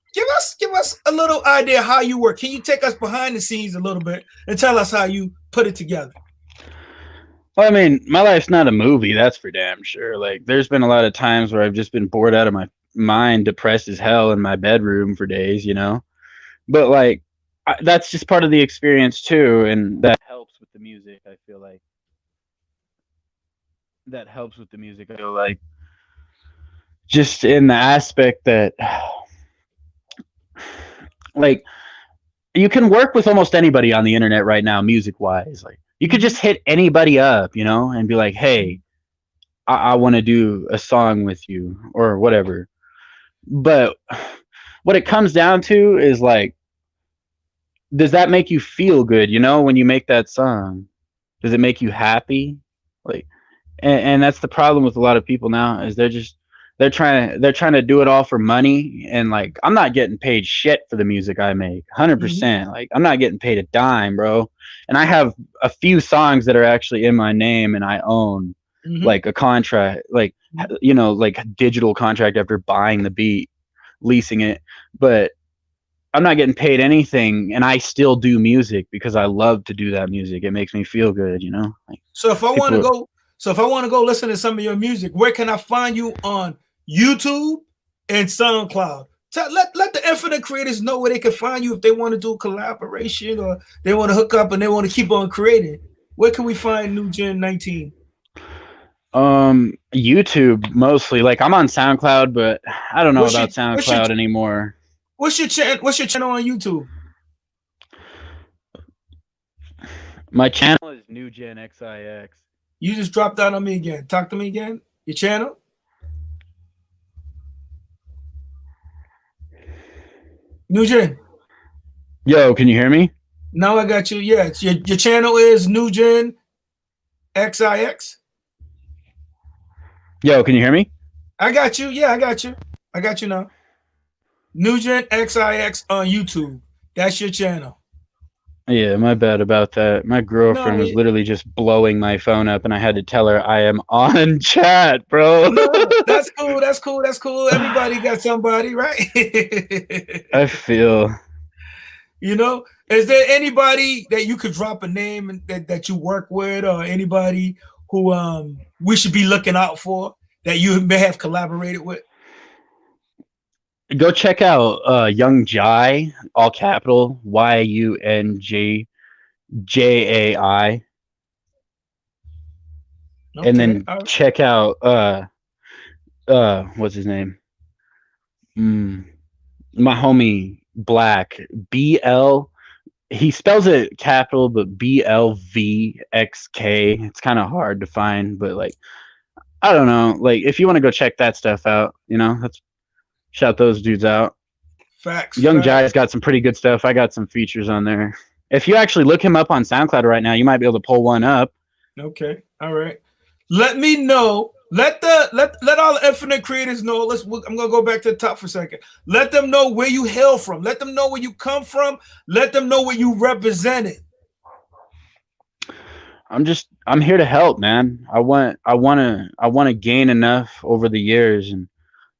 a little idea how you work. Can you take us behind the scenes a little bit and tell us how you put it together? Well, I mean, my life's not a movie, that's for damn sure. Like, there's been a lot of times where I've just been bored out of my mind, depressed as hell in my bedroom for days, But, like, that's just part of the experience, too, and that helps with the music, I feel like. that helps with the music. I feel like just in the aspect that like you can work with almost anybody on the internet right now, music wise. Like you could just hit anybody up, you know, and be like, hey, I want to do a song with you or whatever. But what it comes down to is like, does that make you feel good? You know, when you make that song, does it make you happy? Like, and that's the problem with a lot of people now is they're trying to do it all for money. And like, I'm not getting paid shit for the music I make, 100%. Like, I'm not getting paid a dime, bro. And I have a few songs that are actually in my name and I own like a contract, like, you know, like a digital contract after buying the beat, leasing it. But I'm not getting paid anything, and I still do music because I love to do that music. It makes me feel good, you know. Like so if I want to go listen to some of your music, where can I find you on YouTube and SoundCloud? Let the infinite creators know where they can find you if they want to do collaboration or they want to hook up and they want to keep on creating. Where can we find NewGen 19? YouTube mostly. Like I'm on SoundCloud, but I don't know about SoundCloud anymore. What's your channel on YouTube? My channel is NewGen XIX. You just dropped out on me again. Talk to me again. Your channel? NewGen. Yo, can you hear me? Now I got you. Yeah, your channel is NewGen XIX. Yo, can you hear me? I got you. Yeah, I got you. I got you now. NewGen XIX on YouTube. That's your channel. Yeah, my bad about that. My girlfriend was literally just blowing my phone up, and I had to tell her I am on chat, bro. No, that's cool. That's cool. That's cool. Everybody got somebody, right? I feel. You know, is there anybody that you could drop a name that you work with, or anybody who we should be looking out for that you may have collaborated with? Go check out Young Jai, all capital YUNGJAI, and then check out what's his name? My homie Black BL. He spells it capital, but BLVXK. It's kind of hard to find, but like I don't know. Like if you want to go check that stuff out, you know, that's. Shout those dudes out. Facts. Young Jai's got some pretty good stuff. I got some features on there. If you actually look him up on SoundCloud right now, you might be able to pull one up. Okay. All right. Let me know. Let all the infinite creators know. I'm gonna go back to the top for a second. Let them know where you hail from. Let them know where you come from. Let them know where you represented. I'm here to help, man. I want to gain enough over the years, and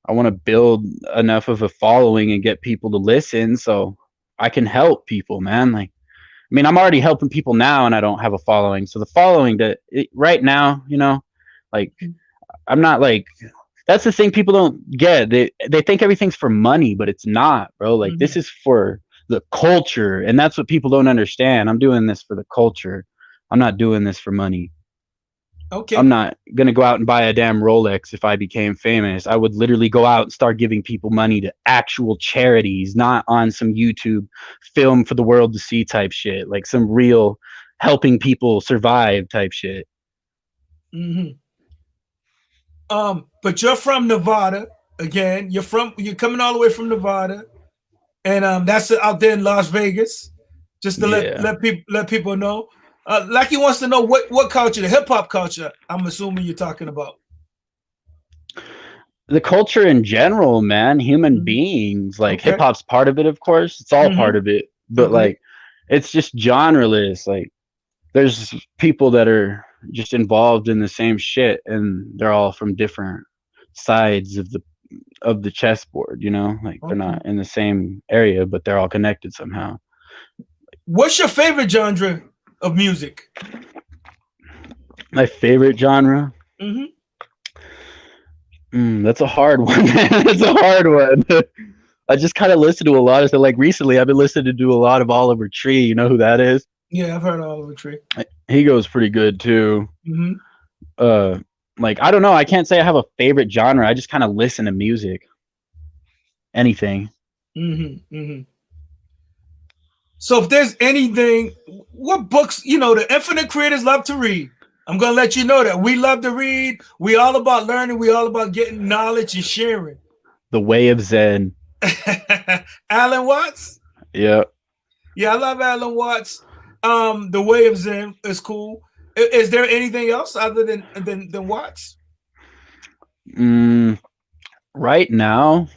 I want to build enough of a following and get people to listen so I can help people, man. Like, I mean, I'm already helping people now and I don't have a following. So the following right now, you know, like I'm not like, that's the thing people don't get. They think everything's for money, but it's not, bro. Like this is for the culture. And that's what people don't understand. I'm doing this for the culture. I'm not doing this for money. Okay. I'm not going to go out and buy a damn Rolex if I became famous. I would literally go out and start giving people money to actual charities, not on some YouTube film for the world to see type shit, like some real helping people survive type shit. But you're from Nevada again. You're coming all the way from Nevada, and that's out there in Las Vegas. Just to let people know. Like he wants to know what culture, the hip hop culture, I'm assuming you're talking about. The culture in general, man, human beings, like hip hop's part of it, of course. It's all part of it. But like it's just genreless. Like there's people that are just involved in the same shit and they're all from different sides of the chessboard, you know? Like they're not in the same area, but they're all connected somehow. What's your favorite genre of music? My favorite genre? That's a hard one, man. That's a hard one. I just kind of listen to a lot of stuff. Like recently, I've been listening to a lot of Oliver Tree. You know who that is? Yeah, I've heard of Oliver Tree. He goes pretty good too. like, I don't know. I can't say I have a favorite genre. I just kind of listen to music. Anything. So if there's anything, what books, the infinite creators love to read. I'm going to let you know that we love to read. We all about learning. We all about getting knowledge and sharing. The Way of Zen. Alan Watts? Yeah. Yeah, I love Alan Watts. The Way of Zen is cool. Is there anything else other than Watts? Right now,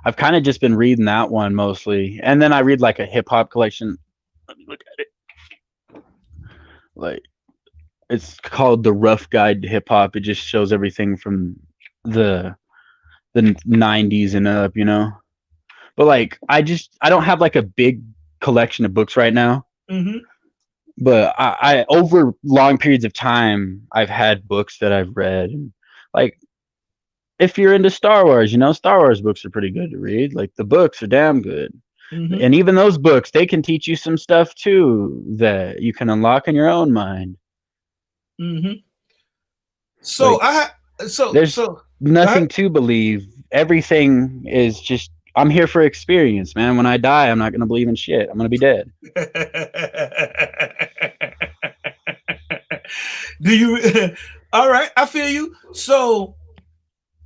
I've kind of just been reading that one mostly. And then I read like a hip hop collection. Let me look at it. Like, it's called The Rough Guide to Hip Hop. It just shows everything from the 90s and up, But like, I don't have like a big collection of books right now. But I over long periods of time, I've had books that I've read. And like, if you're into Star Wars, Star Wars books are pretty good to read. Like, the books are damn good. And even those books, they can teach you some stuff too that you can unlock in your own mind. So like, there's nothing to believe. Everything is just, I'm here for experience, man. When I die, I'm not going to believe in shit. I'm going to be dead. Do you? All right, I feel you. So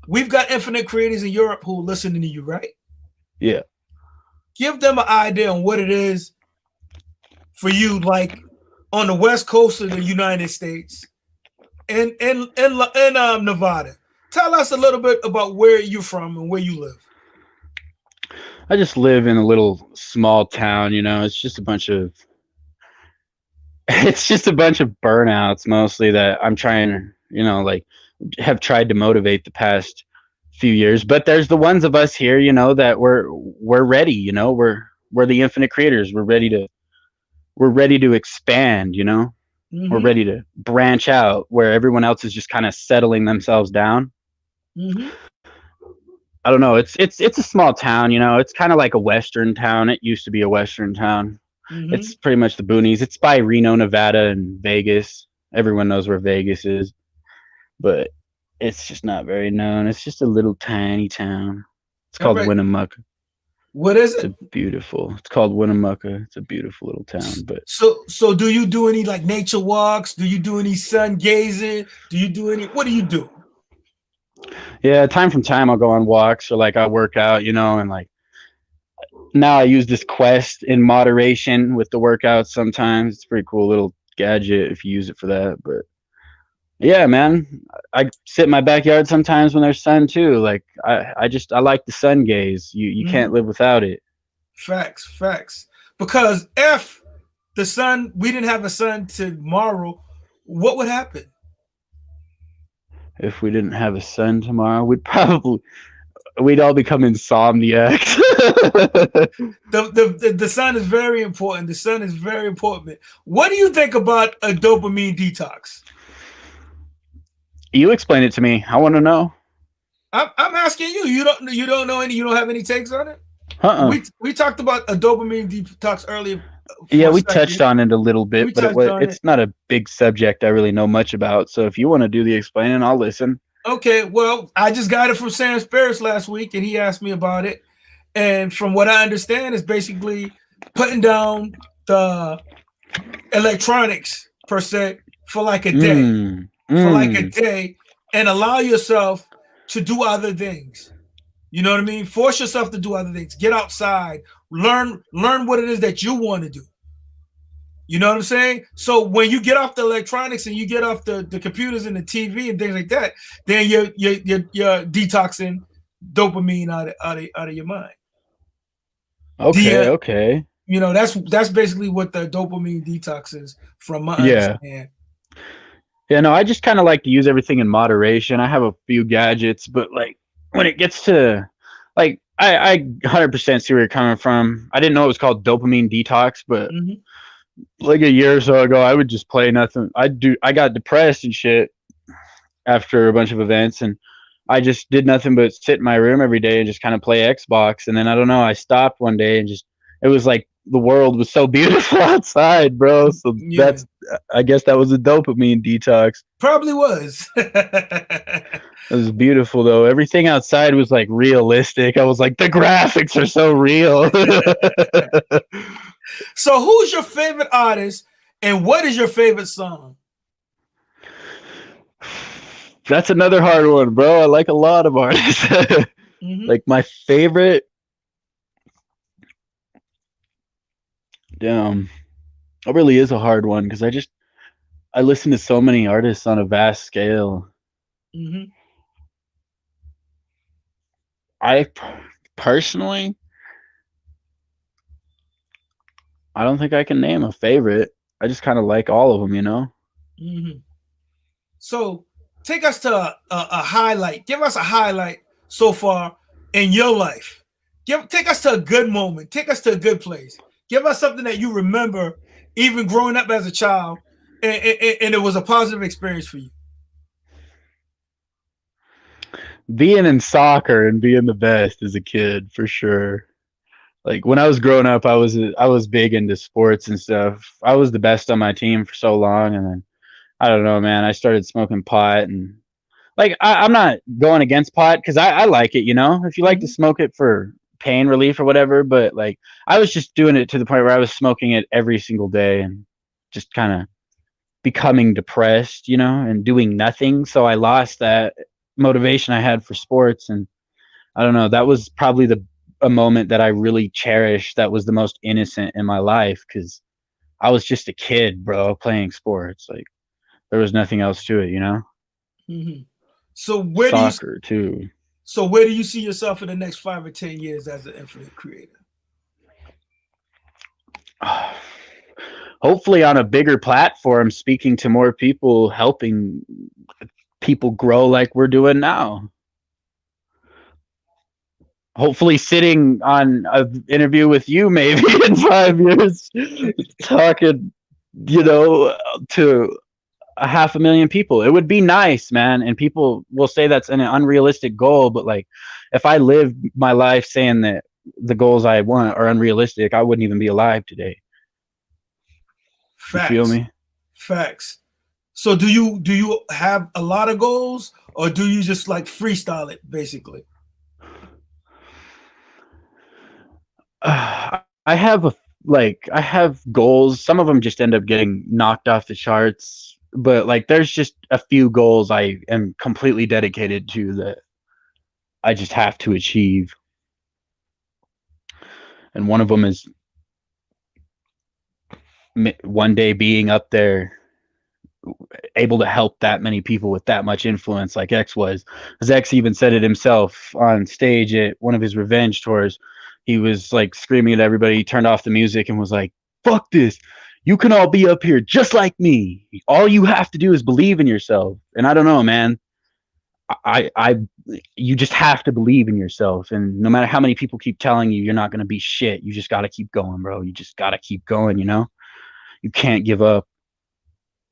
we've got infinite creators in Europe who are listening to you, right? Yeah. Give them an idea on what it is for you, like on the West Coast of the United States and in Nevada. Tell us a little bit about where you're from and where you live. I just live in a little small town, It's just a bunch of burnouts mostly that I'm trying to, like, have tried to motivate the past few years. But there's the ones of us here, that we're ready, we're the infinite creators. We're ready to expand, We're ready to branch out where everyone else is just kind of settling themselves down. I don't know. It's a small town, It's kind of like a Western town. It used to be a Western town. It's pretty much the boonies. It's by Reno, Nevada, and Vegas. Everyone knows where Vegas is, but it's just not very known. It's just a little tiny town. It's called Winnemucca. What is it? It's called Winnemucca. It's a beautiful little town. But so do you do any like nature walks? Do you do any sun gazing? What do you do? Yeah, time from time I'll go on walks or like I work out, and like now I use this Quest in moderation with the workouts sometimes. It's a pretty cool little gadget if you use it for that. But yeah, man, I sit in my backyard sometimes when there's sun too. Like I like the sun gaze. You can't live without it. Facts. Because if we didn't have a sun tomorrow, what would happen? If we didn't have a sun tomorrow, we'd all become insomniacs. The sun is very important. The sun is very important. What do you think about a dopamine detox? You explain it to me. I want to know. I'm asking you. You don't know any. You don't have any takes on it. We talked about a dopamine detox earlier. Yeah, we touched on it a little bit, but it's not a big subject I really know much about. So if you want to do the explaining, I'll listen. Okay, well, I just got it from Sam Spirits last week, and he asked me about it. And from what I understand, it's basically putting down the electronics per se for like a day, and allow yourself to do other things. You know what I mean? Force yourself to do other things. Get outside. Learn what it is that you want to do. You know what I'm saying? So when you get off the electronics and you get off the computers and the TV and things like that, then you're detoxing dopamine out of your mind. Okay. That's basically what the dopamine detox is from my understanding. Yeah, no, I just kind of like to use everything in moderation. I have a few gadgets, but like when it gets to like I 100% see where you're coming from. I didn't know it was called dopamine detox, but like a year or so ago, I would just play nothing. I got depressed and shit after a bunch of events, and I just did nothing but sit in my room every day and just kind of play Xbox. And then I don't know, I stopped one day and it was like the world was so beautiful outside, bro. So Yeah, I guess that was a dopamine detox. probably was. It was beautiful though. Everything outside was like realistic. I was like, the graphics are so real. So, who's your favorite artist, and what is your favorite song? That's another hard one, bro. I like a lot of artists. Mm-hmm. Like my favorite, damn, it really is a hard one because I listen to so many artists on a vast scale. Mm-hmm. I personally, I don't think I can name a favorite. I just kind of like all of them, you know? Mm-hmm. So, take us to a highlight. Give us a highlight so far in your life. Take us to a good moment. Take us to a good place. Give us something that you remember, even growing up as a child, and it was a positive experience for you. Being in soccer and being the best as a kid, for sure. Like when I was growing up, I was big into sports and stuff. I was the best on my team for so long, and then I don't know, man. I started smoking pot, and like I'm not going against pot because I like it, you know. If you like to Mm-hmm. smoke it for pain relief or whatever, but like I was just doing it to the point where I was smoking it every single day and just kind of becoming depressed, you know, and doing nothing. So I lost that motivation I had for sports, and I don't know. That was probably the a moment that I really cherished. That was the most innocent in my life because I was just a kid, bro, playing sports. Like there was nothing else to it, you know. Mm-hmm. So Soccer too. where do you see yourself in the next 5 or 10 years as an infinite creator? Hopefully on a bigger platform, speaking to more people, helping people grow like we're doing now. Hopefully sitting on an interview with you maybe in 5 years, talking, you know, to 500,000 people. It would be nice, man. And people will say that's an unrealistic goal, but like if I lived my life saying that the goals I want are unrealistic, I wouldn't even be alive today. You feel Facts. me? Facts. So do you have a lot of goals, or do you just like freestyle it basically? I have goals. Some of them just end up getting knocked off the charts, but like there's just a few goals I am completely dedicated to that I just have to achieve. And one of them is one day being up there able to help that many people with that much influence like X was. Because X even said it himself on stage at one of his revenge tours. He was like screaming at everybody. He turned off the music and was like, fuck this. You can all be up here just like me. All you have to do is believe in yourself. And I don't know, man. I you just have to believe in yourself. And no matter how many people keep telling you you're not going to be shit, you just got to keep going, bro. You just got to keep going, you know? You can't give up.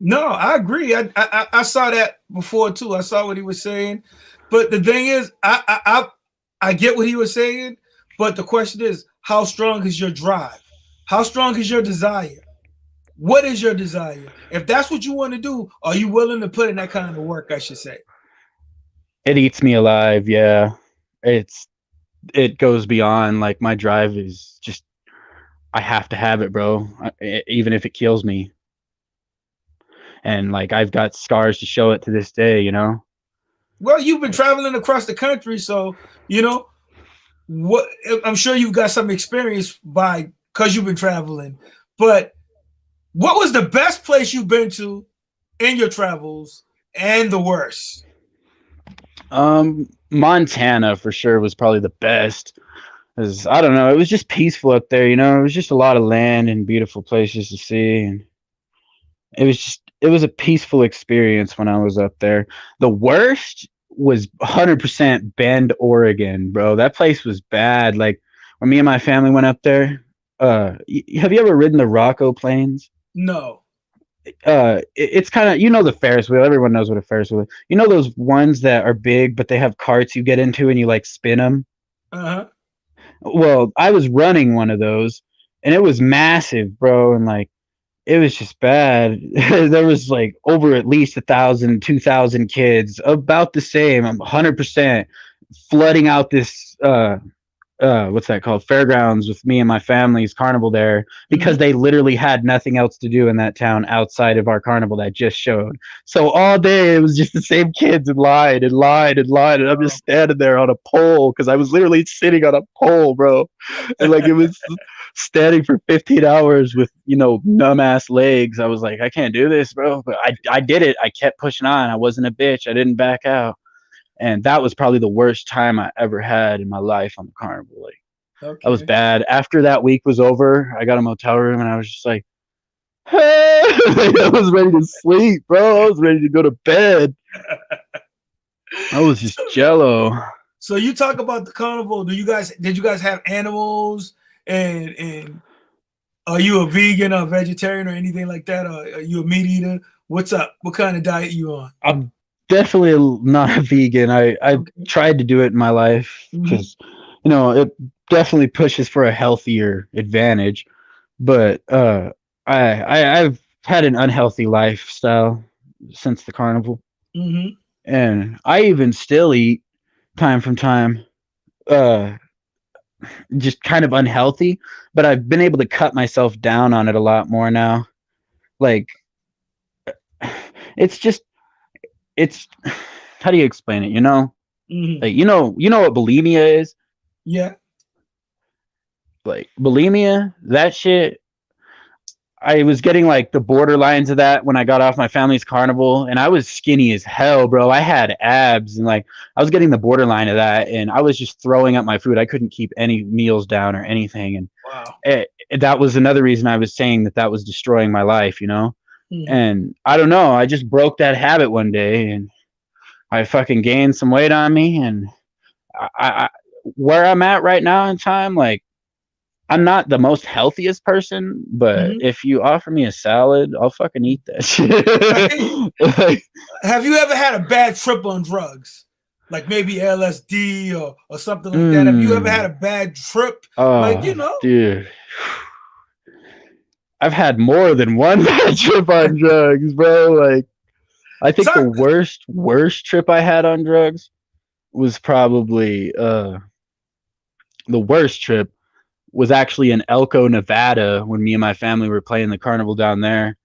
No, I agree. I saw that before too. I saw what he was saying, but the thing is, I get what he was saying, but the question is, how strong is your drive? How strong is your desire? What is your desire? If that's what you want to do, are you willing to put in that kind of work? I should say. It eats me alive, yeah. It goes beyond like my drive is just I have to have it, bro. Even if it kills me. And like I've got scars to show it to this day, you know. Well, you've been traveling across the country, so you know what. I'm sure you've got some experience because you've been traveling. But what was the best place you've been to in your travels, and the worst? Montana for sure was probably the best. Cause I don't know, it was just peaceful up there, you know. It was just a lot of land and beautiful places to see, and it was a peaceful experience when I was up there. The worst was 100% Bend, Oregon, bro. That place was bad. Like when me and my family went up there. Have you ever ridden the Rocco Plains? No. It's kind of, you know, the Ferris wheel. Everyone knows what a Ferris wheel is. You know those ones that are big, but they have carts you get into and you like spin them. Uh huh. Well, I was running one of those, and it was massive, bro, and like it was just bad. There was like over at least 1,000, 2,000 kids, about the same. I'm 100% flooding out this what's that called, fairgrounds, with me and my family's carnival there, because they literally had nothing else to do in that town outside of our carnival that just showed. So all day it was just the same kids in line and line and line, and I'm just standing there on a pole, because I was literally sitting on a pole, bro, and like it was standing for 15 hours with, you know, numb ass legs. I was like, I can't do this, bro, but I did it. I kept pushing on. I wasn't a bitch. I didn't back out. And that was probably the worst time I ever had in my life on the carnival. Like, that was bad. After that week was over, I got a motel room and I was just like, hey! I was ready to sleep, bro. I was ready to go to bed. I was just jello. So you talk about the carnival. Did you guys have animals, and are you a vegan or vegetarian or anything like that? Or are you a meat eater? What's up? What kind of diet you on? I'm definitely not a vegan. I tried to do it in my life because, you know, it definitely pushes for a healthier advantage. But I've had an unhealthy lifestyle since the carnival, and I even still eat time from time, just kind of unhealthy. But I've been able to cut myself down on it a lot more now. Like, it's how do you explain it? You know, like you know what bulimia is? Yeah. Like bulimia, that shit. I was getting like the borderlines of that when I got off my family's carnival, and I was skinny as hell, bro. I had abs, and like I was getting the borderline of that, and I was just throwing up my food. I couldn't keep any meals down or anything, and that was another reason I was saying that was destroying my life, you know. And I don't know, I just broke that habit one day, and I fucking gained some weight on me, and I where I'm at right now in time, like, I'm not the most healthiest person, but if you offer me a salad, I'll fucking eat that shit. Have you ever had a bad trip on drugs? Like maybe LSD or something like that? Have you ever had a bad trip? Like, you know? Dude. I've had more than one bad trip on drugs, bro. Like, I think the worst trip I had on drugs was probably the worst trip was actually in Elko, Nevada, when me and my family were playing the carnival down there.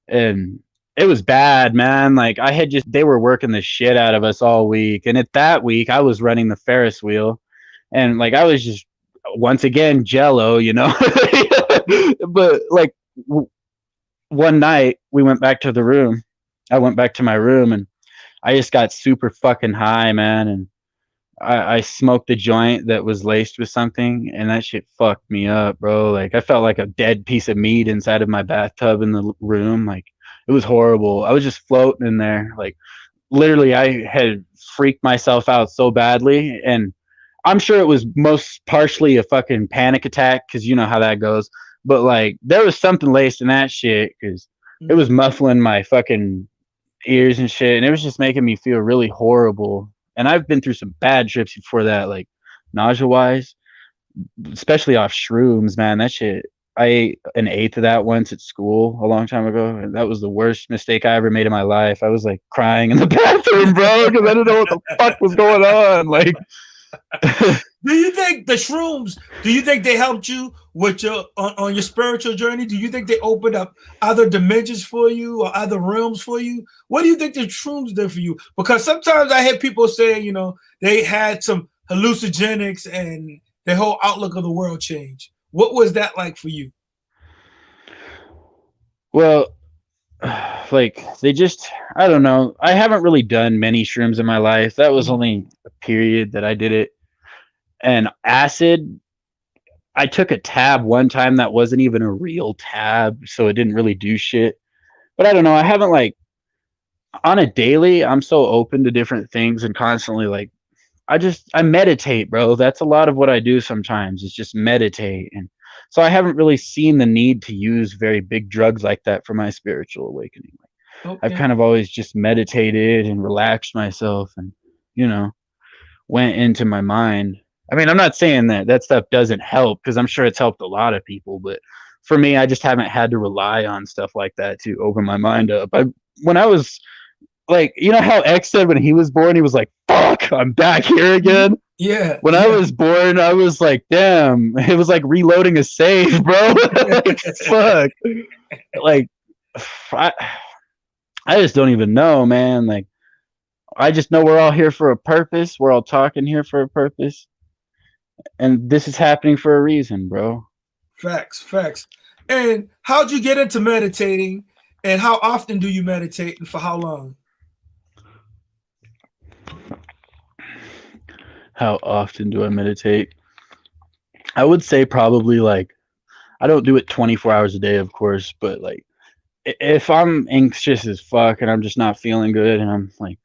And it was bad, man. Like, they were working the shit out of us all week. And at that week, I was running the Ferris wheel. And like, I was just, once again, jello, you know. But like, one night we went back to the room. I went back to my room, and I just got super fucking high, man. And I smoked a joint that was laced with something, and that shit fucked me up, bro. Like, I felt like a dead piece of meat inside of my bathtub in the room. Like, it was horrible. I was just floating in there. Like, literally, I had freaked myself out so badly, and I'm sure it was most partially a fucking panic attack, because you know how that goes. But like, there was something laced in that shit, because it was muffling my fucking ears and shit, and it was just making me feel really horrible. And I've been through some bad trips before that, like nausea wise, especially off shrooms, man. That shit, I ate an eighth of that once at school a long time ago, and that was the worst mistake I ever made in my life. I was like crying in the bathroom, bro, because I didn't know what the fuck was going on. Like, do you think the shrooms, do you think they helped you with your on your spiritual journey? Do you think they opened up other dimensions for you or other realms for you? What do you think the shrooms did for you? Because sometimes I hear people saying, you know, they had some hallucinogenics and their whole outlook of the world changed. What was that like for you? Well, like, they just, I don't know. I haven't really done many shrooms in my life. That was only a period that I did it. And acid, I took a tab one time that wasn't even a real tab, so it didn't really do shit. But I don't know. I haven't, like, on a daily, I'm so open to different things and constantly, like, I meditate, bro. That's a lot of what I do sometimes, is just meditate. And so I haven't really seen the need to use very big drugs like that for my spiritual awakening. Like, I've kind of always just meditated and relaxed myself, and, you know, went into my mind. I mean, I'm not saying that that stuff doesn't help, because I'm sure it's helped a lot of people, but for me, I just haven't had to rely on stuff like that to open my mind up. When I was like, you know how X said when he was born, he was like, "Fuck, I'm back here again." Yeah, When I yeah. was born, I was like, "Damn," it was like reloading a save, bro. Like, fuck, like, I, I just don't even know, man. Like, I just know we're all here for a purpose. We're all talking here for a purpose, and this is happening for a reason, bro. Facts, facts. And how'd you get into meditating? And how often do you meditate, and for how long? How often do I meditate? I would say probably like, I don't do it 24 hours a day, of course, but like if I'm anxious as fuck and I'm just not feeling good and I'm like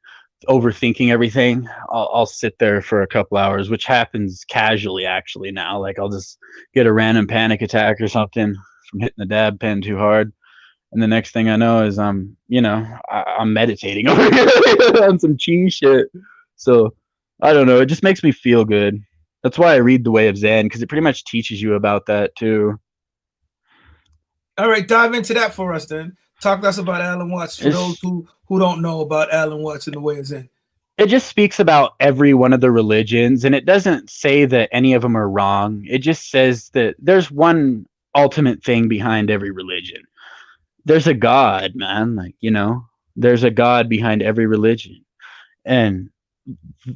overthinking everything, I'll sit there for a couple hours, which happens casually actually now. Like I'll just get a random panic attack or something from hitting the dab pen too hard. And the next thing I know is I'm meditating over here on some cheese shit. So I don't know. It just makes me feel good. That's why I read The Way of Zen, because it pretty much teaches you about that too. All right, dive into that for us then. Talk to us about Alan Watts for those who don't know about Alan Watts and The Way of Zen. It just speaks about every one of the religions, and it doesn't say that any of them are wrong. It just says that there's one ultimate thing behind every religion. There's a God, man. Like, there's a God behind every religion. And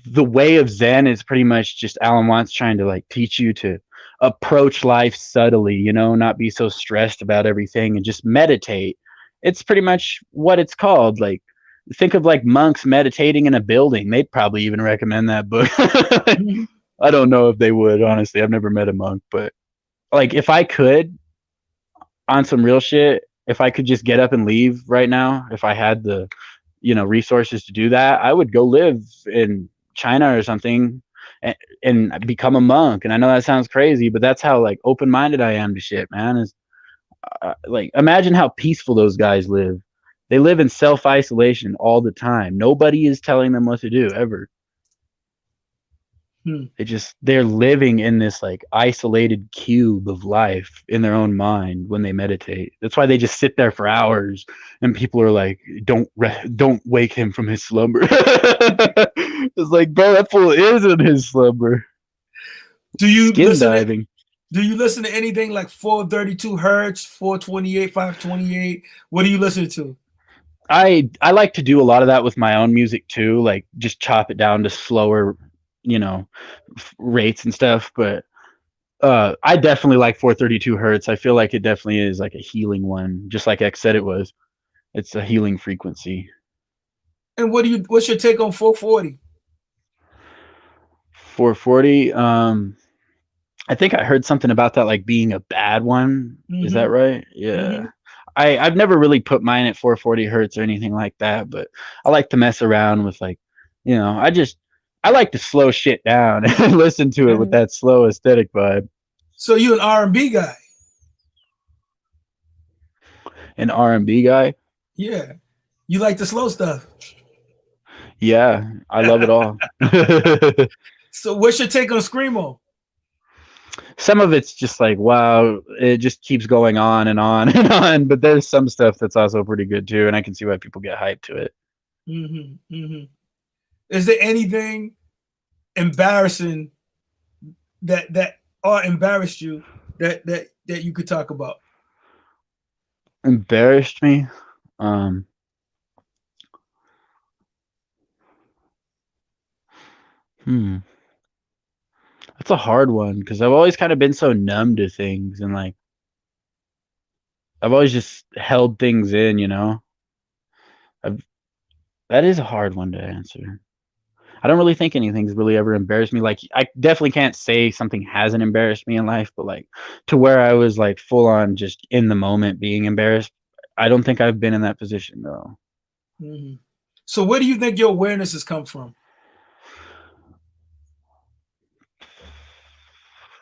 the way of Zen is pretty much just Alan Watts trying to like teach you to approach life subtly, not be so stressed about everything and just meditate. It's pretty much what it's called. Like, think of like monks meditating in a building. They'd probably even recommend that book. I don't know if they would, honestly. I've never met a monk, but like if I could, on some real shit, if I could just get up and leave right now, if I had the resources to do that, I would go live in China or something and become a monk. And I know that sounds crazy, but that's how like open-minded I am to shit, man. Is like, imagine how peaceful those guys live. They live in self-isolation all the time. Nobody is telling them what to do ever. They're living in this like isolated cube of life in their own mind when they meditate. That's why they just sit there for hours, and people are like, don't wake him from his slumber. It's like, bro, that fool is in his slumber. Do you Skin diving? Do you listen to anything like 432 hertz, 428, 528? What do you listen to? I like to do a lot of that with my own music too, like just chop it down to slower rates and stuff. But I definitely like 432 hertz. I feel like it definitely is like a healing one, just like X said it was. It's a healing frequency. And what's your take on 440? 440, I think I heard something about that like being a bad one. Is that right? Yeah. I've never really put mine at 440 hertz or anything like that, but I like to mess around with like, I like to slow shit down and listen to it with that slow aesthetic vibe. So you an R&B guy? An R&B guy? Yeah. You like the slow stuff? Yeah, I love it all. So what's your take on Screamo? Some of it's just like, wow, it just keeps going on and on and on. But there's some stuff that's also pretty good too, and I can see why people get hyped to it. Is there anything embarrassing that or embarrassed you that you could talk about? Embarrassed me? That's a hard one because I've always kind of been so numb to things, and like I've always just held things in, that is a hard one to answer. I don't really think anything's really ever embarrassed me. Like, I definitely can't say something hasn't embarrassed me in life, but like to where I was like full on just in the moment being embarrassed, I don't think I've been in that position though. So where do you think your awareness has come from?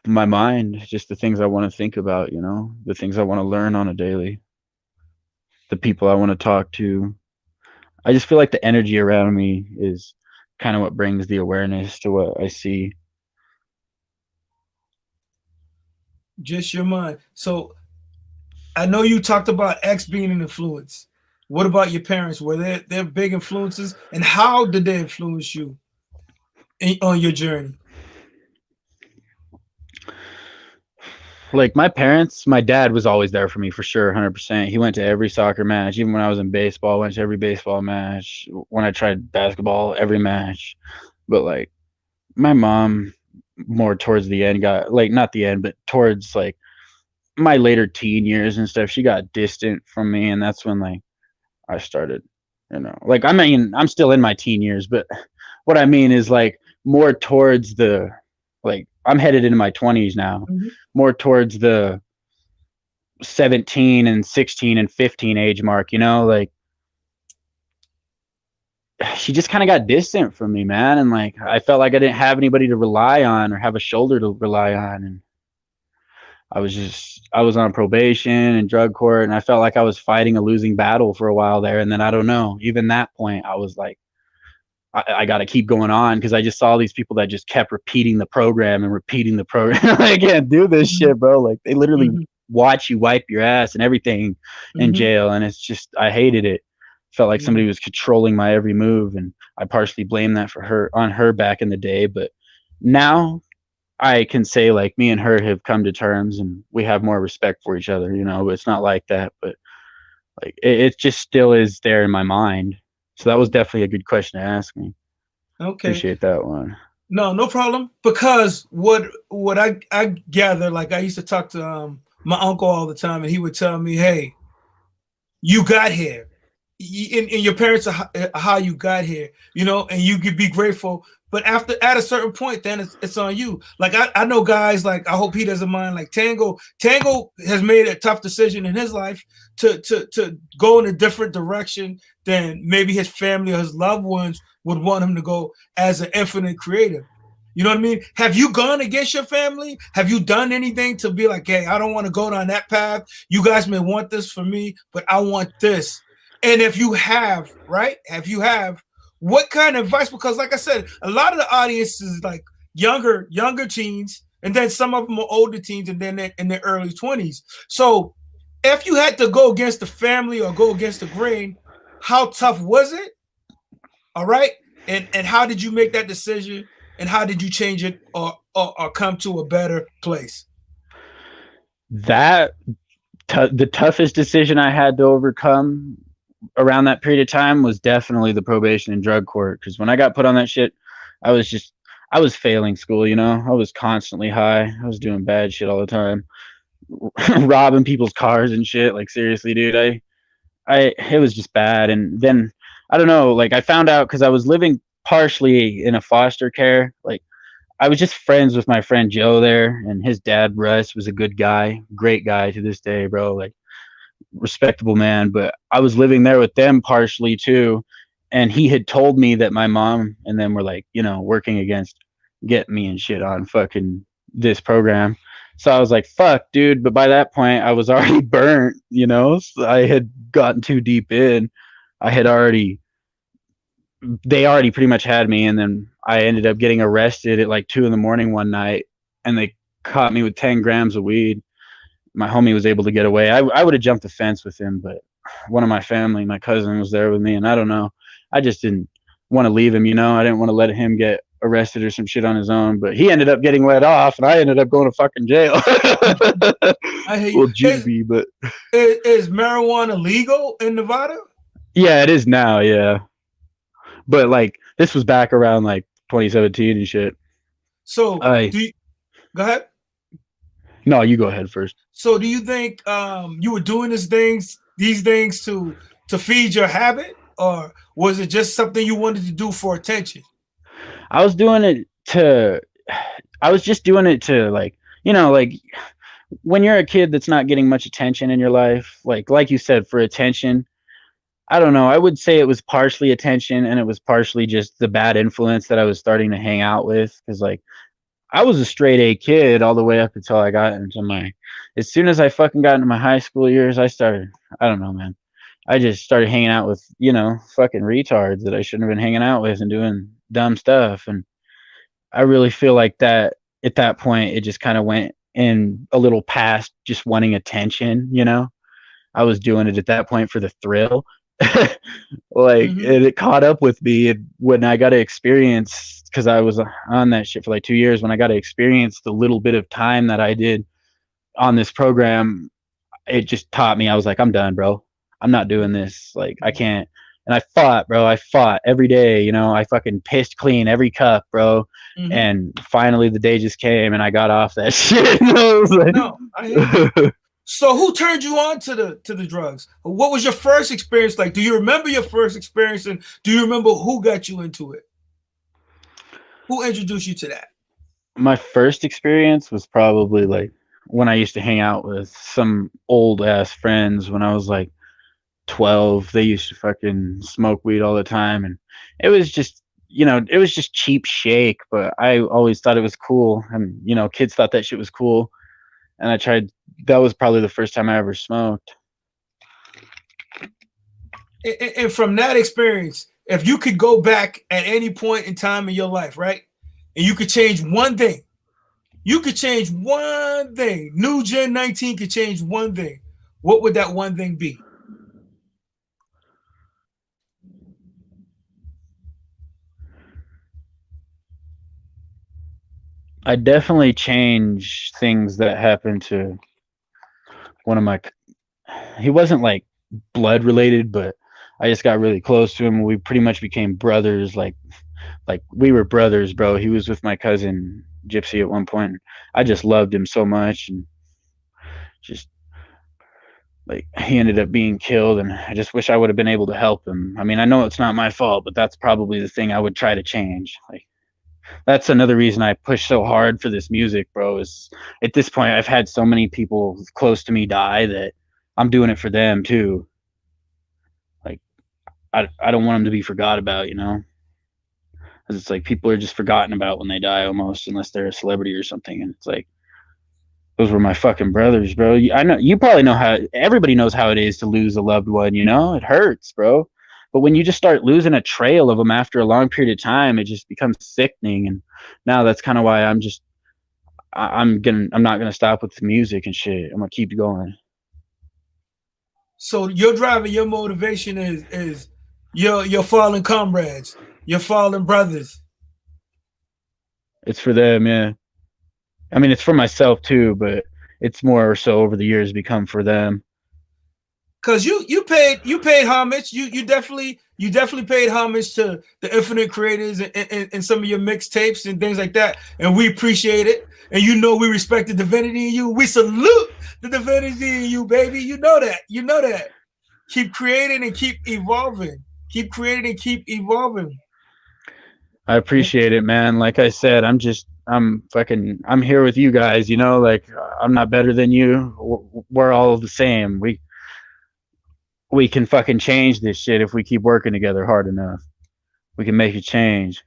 My mind, just the things I want to think about, the things I want to learn on a daily, the people I want to talk to. I just feel like the energy around me is kind of what brings the awareness to what I see. Just your mind. So I know you talked about X being an influence. What about your parents? Were they big influences, and how did they influence you on your journey? Like my parents, my dad was always there for me for sure, 100%. He went to every soccer match, even when I was in baseball, went to every baseball match. When I tried basketball, every match. But like my mom, more towards the end, got like not the end, but towards like my later teen years and stuff, she got distant from me, and that's when like I started, like I mean, I'm still in my teen years, but what I mean is like more towards the like I'm headed into my 20s now, Mhm. more towards the 17 and 16 and 15 age mark, like she just kind of got distant from me, man, and like I felt like I didn't have anybody to rely on or have a shoulder to rely on, and I was on probation and drug court, and I felt like I was fighting a losing battle for a while there. And then I don't know, even that point, I was like, I got to keep going on because I just saw these people that just kept repeating the program and repeating the program. I can't do this shit, bro. Like they literally Mhm. watch you wipe your ass and everything in Mhm. jail, and it's just I hated it. Felt like Yeah. somebody was controlling my every move, and I partially blame that for her on her back in the day, but now I can say like me and her have come to terms and we have more respect for each other, but it's not like that. But like it just still is there in my mind. So that was definitely a good question to ask me. Okay. Appreciate that one. No, no problem. Because what I gather, like I used to talk to my uncle all the time, and he would tell me, "Hey, you got here, and your parents are how you got here, and you could be grateful. But at a certain point, then it's on you. Like I know guys, like I hope he doesn't mind. Like Tango has made a tough decision in his life to go in a different direction than maybe his family or his loved ones would want him to go as an infinite creative. You know what I mean? Have you gone against your family? Have you done anything to be like, hey, I don't want to go down that path. You guys may want this for me, but I want this. And if you have, right? Have you have what kind of advice? Because like I said, a lot of the audience is like younger teens, and then some of them are older teens, and then they're in their early 20s. So if you had to go against the family or go against the grain, how tough was it? All right. And how did you make that decision? And how did you change it or come to a better place? That the toughest decision I had to overcome around that period of time was definitely the probation and drug court. Because when I got put on that shit, I was just I was failing school. I was constantly high. I was doing bad shit all the time, robbing people's cars and shit. Like seriously, dude, it was just bad. And then I don't know, like I found out because I was living partially in a foster care. Like I was just friends with my friend Joe there, and his dad Russ was a good guy, great guy to this day, bro. Like respectable man. But I was living there with them partially too, and he had told me that my mom and them were like, working against get me and shit on fucking this program. So I was like, fuck, dude. But by that point, I was already burnt, So I had gotten too deep in. I had already, they already pretty much had me. And then I ended up getting arrested at like 2 in the morning one night, and they caught me with 10 grams of weed. My homie was able to get away. I would have jumped the fence with him, but one of my family, my cousin, was there with me, and I don't know. I just didn't want to leave him, I didn't want to let him get arrested or some shit on his own, but he ended up getting let off, and I ended up going to fucking jail. I hate Well, you. juvie, but Is marijuana legal in Nevada? yeah, it is now, yeah. But like this was back around like 2017 and shit. So I do you go ahead? No, you go ahead first. So do you think you were doing these things to feed your habit, or was it just something you wanted to do for attention? I was doing it to I was just doing it to like when you're a kid that's not getting much attention in your life, like you said, for attention. I don't know. I would say it was partially attention, and it was partially just the bad influence that I was starting to hang out with. Because like I was a straight A kid all the way up until I got into as soon as I fucking got into my high school years, I started. I don't know, man. I just started hanging out with fucking retards that I shouldn't have been hanging out with and doing dumb stuff. And I really feel like that at that point it just kind of went and a little past just wanting attention, you know. I was doing it at that point for the thrill. Like it caught up with me when I got to experience, because I was on that shit for like 2 years. When I got to experience the little bit of time that I did on this program, it just taught me. I was like, I'm done, bro. I'm not doing this. Like, I can't. And I fought, bro. I fought every day. You know, I fucking pissed clean every cup, bro. And finally, the day just came, and I got off that shit. I was like, no, I hear you. So, who turned you on to the drugs? What was your first experience like? Do you remember your first experience, and do you remember who got you into it? Who introduced you to that? My first experience was probably like when I used to hang out with some old ass friends when I was like 12. They used to fucking smoke weed all the time, and it was just, you know, it was just cheap shake, but I always thought it was cool, and you know, kids thought that shit was cool, and I tried. That was probably the first time I ever smoked. And from that experience, if you could go back at any point in time in your life, right, and you could change one thing, NewGen 19 could change one thing, what would that one thing be? I definitely change things that happened to one of my. He wasn't like blood related, but I just got really close to him. We pretty much became brothers. Like we were brothers, bro. He was with my cousin Gypsy at one point. I just loved him so much, and just like he ended up being killed, and I just wish I would have been able to help him. I mean, I know it's not my fault, but that's probably the thing I would try to change. Like, that's another reason I push so hard for this music, bro, is at this point I've had so many people close to me die that I'm doing it for them too. Like, I don't want them to be forgot about, you know? Because it's like people are just forgotten about when they die almost, unless they're a celebrity or something. And it's like, those were my fucking brothers, bro. I know you probably know how, everybody knows how it is to lose a loved one, you know? It hurts, bro. But when you just start losing a trail of them after a long period of time, it just becomes sickening. And now that's kind of why I'm not gonna stop with the music and shit. I'm gonna keep going. So your drive, your motivation is your fallen comrades, your fallen brothers. It's for them, yeah. I mean, it's for myself too, but it's more so over the years become for them. Cause you paid homage. You definitely paid homage to the infinite creators and some of your mixtapes and things like that, and we appreciate it. And you know we respect the divinity in you. We salute the divinity in you, baby. You know that. You know that. Keep creating and keep evolving. Keep creating and keep evolving. I appreciate it, man. Like I said, I'm here with you guys, you know, like I'm not better than you. We're all the same. We can fucking change this shit if we keep working together hard enough. We can make a change.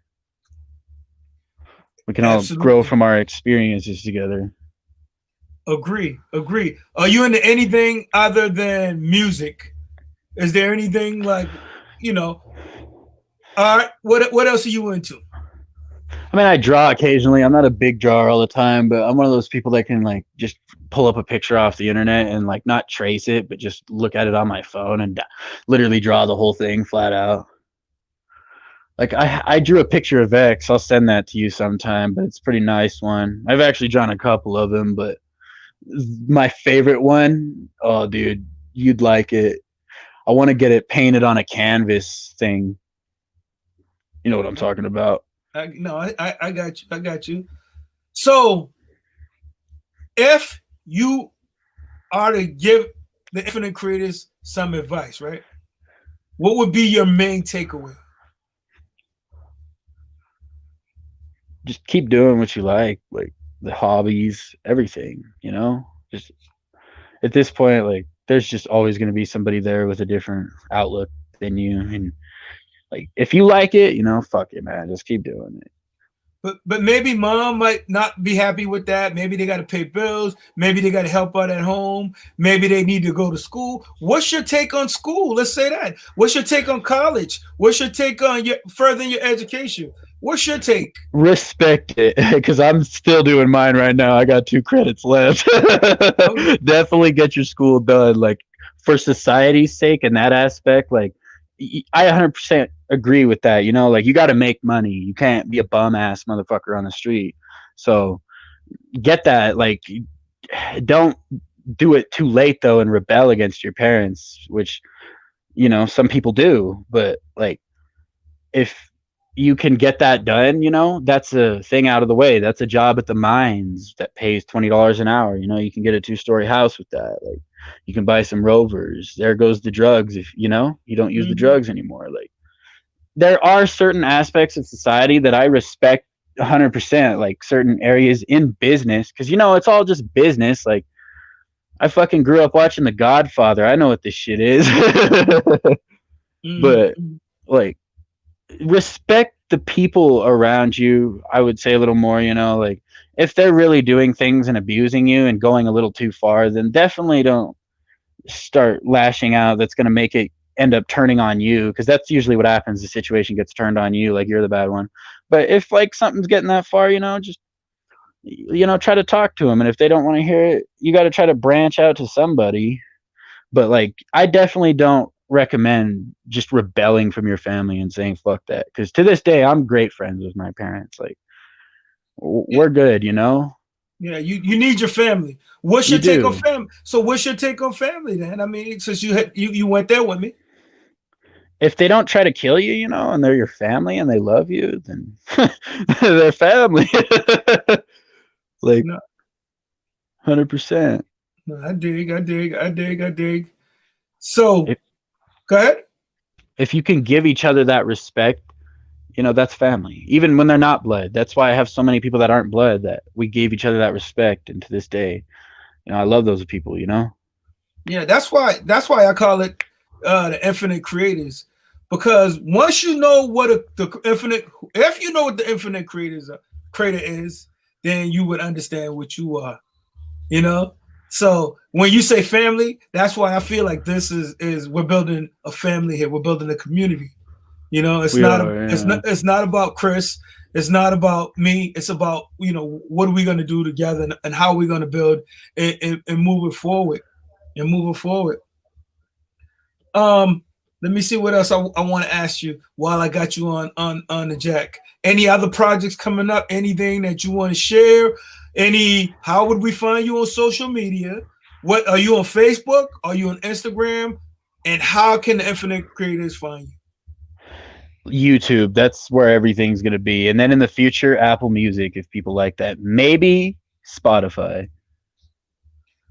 We can all grow from our experiences together. Agree. Are you into anything other than music? Is there anything like, you know, art? What else are you into? I mean, I draw occasionally. I'm not a big drawer all the time, but I'm one of those people that can like just pull up a picture off the internet and like not trace it, but just look at it on my phone and literally draw the whole thing flat out. Like I drew a picture of X. I'll send that to you sometime, but it's a pretty nice one. I've actually drawn a couple of them, but my favorite one, oh dude, you'd like it. I want to get it painted on a canvas thing. You know what I'm talking about. I got you. So if you are to give the infinite creators some advice, right? What would be your main takeaway? Just keep doing what you like the hobbies, everything, you know? Just at this point, like there's just always going to be somebody there with a different outlook than you. And like, if you like it, you know, fuck it, man. Just keep doing it. But maybe mom might not be happy with that. Maybe they got to pay bills. Maybe they got to help out at home. Maybe they need to go to school. What's your take on school? Let's say that. What's your take on college? What's your take on furthering your education? What's your take? Respect it, because I'm still doing mine right now. I got 2 credits left. Okay. Definitely get your school done, like for society's sake in that aspect. Like I 100% agree with that. You know, like you got to make money. You can't be a bum ass motherfucker on the street. So get that. Like, don't do it too late though and rebel against your parents, which some people do. But like, if you can get that done, that's a thing out of the way. That's a job at the mines that pays $20 an hour. You can get a 2-story house with that. Like, you can buy some Rovers. There goes the drugs. If you don't use the drugs anymore. Like, there are certain aspects of society that I respect 100%, like certain areas in business, because it's all just business. Like, I fucking grew up watching The Godfather. I know what this shit is. But like, respect the people around you, I would say a little more. Like, if they're really doing things and abusing you and going a little too far, then definitely don't start lashing out. That's going to make it end up turning on you, because that's usually what happens. The situation gets turned on you, like you're the bad one. But if like something's getting that far, just try to talk to them. And if they don't want to hear it, you got to try to branch out to somebody. But like, I definitely don't recommend just rebelling from your family and saying fuck that, because to this day I'm great friends with my parents. Like, we're good. Yeah, you need your family. What's your take on family? So what's your take on family then? I mean, since you went there with me. If they don't try to kill you, and they're your family and they love you, then they're family. Like, 100%. No, I dig. So go ahead. If you can give each other that respect, that's family. Even when they're not blood. That's why I have so many people that aren't blood, that we gave each other that respect. And to this day, I love those people, Yeah, that's why I call it the infinite creators. Because once you know what if you know what the infinite creator is, then you would understand what you are. So when you say family, that's why I feel like this is we're building a family here. We're building a community. It's not about Chris. It's not about me. It's about, what are we going to do together and how are we going to build and move it forward Let me see what else I want to ask you while I got you on the jack. Any other projects coming up? Anything that you want to share? How would we find you on social media? What are you on Facebook? Are you on Instagram? And how can the Infinite Creators find you? YouTube. That's where everything's going to be. And then in the future, Apple Music, if people like that. Maybe Spotify.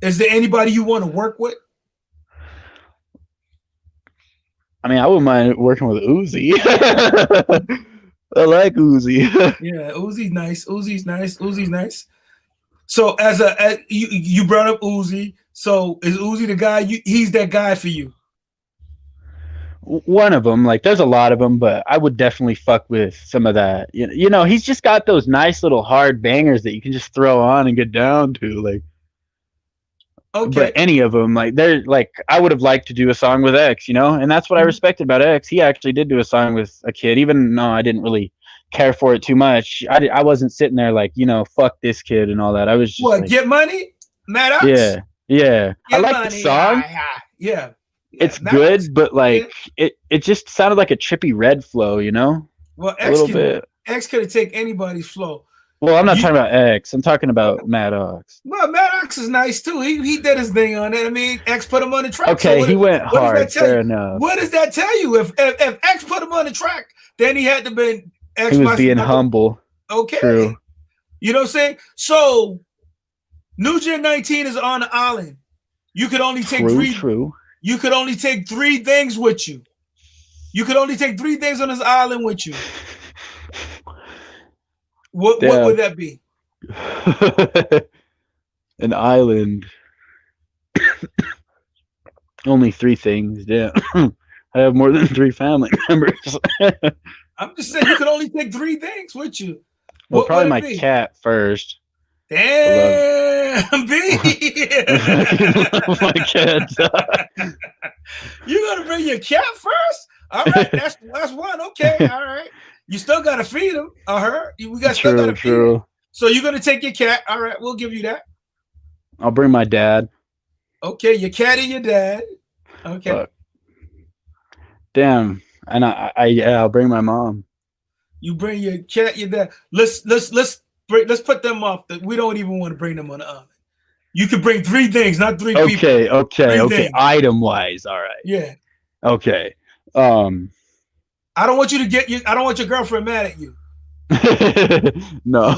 Is there anybody you want to work with? I mean, I wouldn't mind working with Uzi. I like Uzi. Yeah, Uzi's nice. So as you brought up Uzi. So is Uzi the guy? He's that guy for you? One of them. Like, there's a lot of them, but I would definitely fuck with some of that. He's just got those nice little hard bangers that you can just throw on and get down to. Like, okay. But any of them, like, they're like, I would have liked to do a song with X, and that's what I respected about X. He actually did do a song with a kid, even though I didn't really care for it too much. I wasn't sitting there like, fuck this kid and all that. I was just like, Get Money, Matt Ox? Yeah. I like the song. Yeah. It's good, but like it just sounded like a Trippie Redd flow, Well, X could take anybody's flow. Well, I'm not talking about X. I'm talking about Matt Ox. Well, Matt Ox is nice too. He did his thing on it. I mean, X put him on the track. Okay, so he went hard. Fair enough. What does that tell you? If X put him on the track, then he had to be X. He was being humble. Okay. True. You know what I'm saying? So, NewGen 19 is on the island. You could only take three. True. You could only take 3 things with you. You could only take 3 things on this island with you. What would that be? An island. Only 3 things. Yeah. I have more than 3 family members. I'm just saying you could only take 3 things with you. Well, probably my cat first. Damn, B. My cat. You gonna bring your cat first? All right, that's one. Okay, all right. You still gotta feed him. We got still True, gotta feed him. true. So you're gonna take your cat. All right, we'll give you that. I'll bring my dad. Okay, your cat and your dad. Okay. Fuck. Damn. And I'll bring my mom. You bring your cat, your dad. Let's put them off. We don't even want to bring them on the oven. You could bring 3 things, not 3 people. Okay. Things. Item wise, all right. Yeah. Okay. I don't want you to get you. I don't want your girlfriend mad at you. No.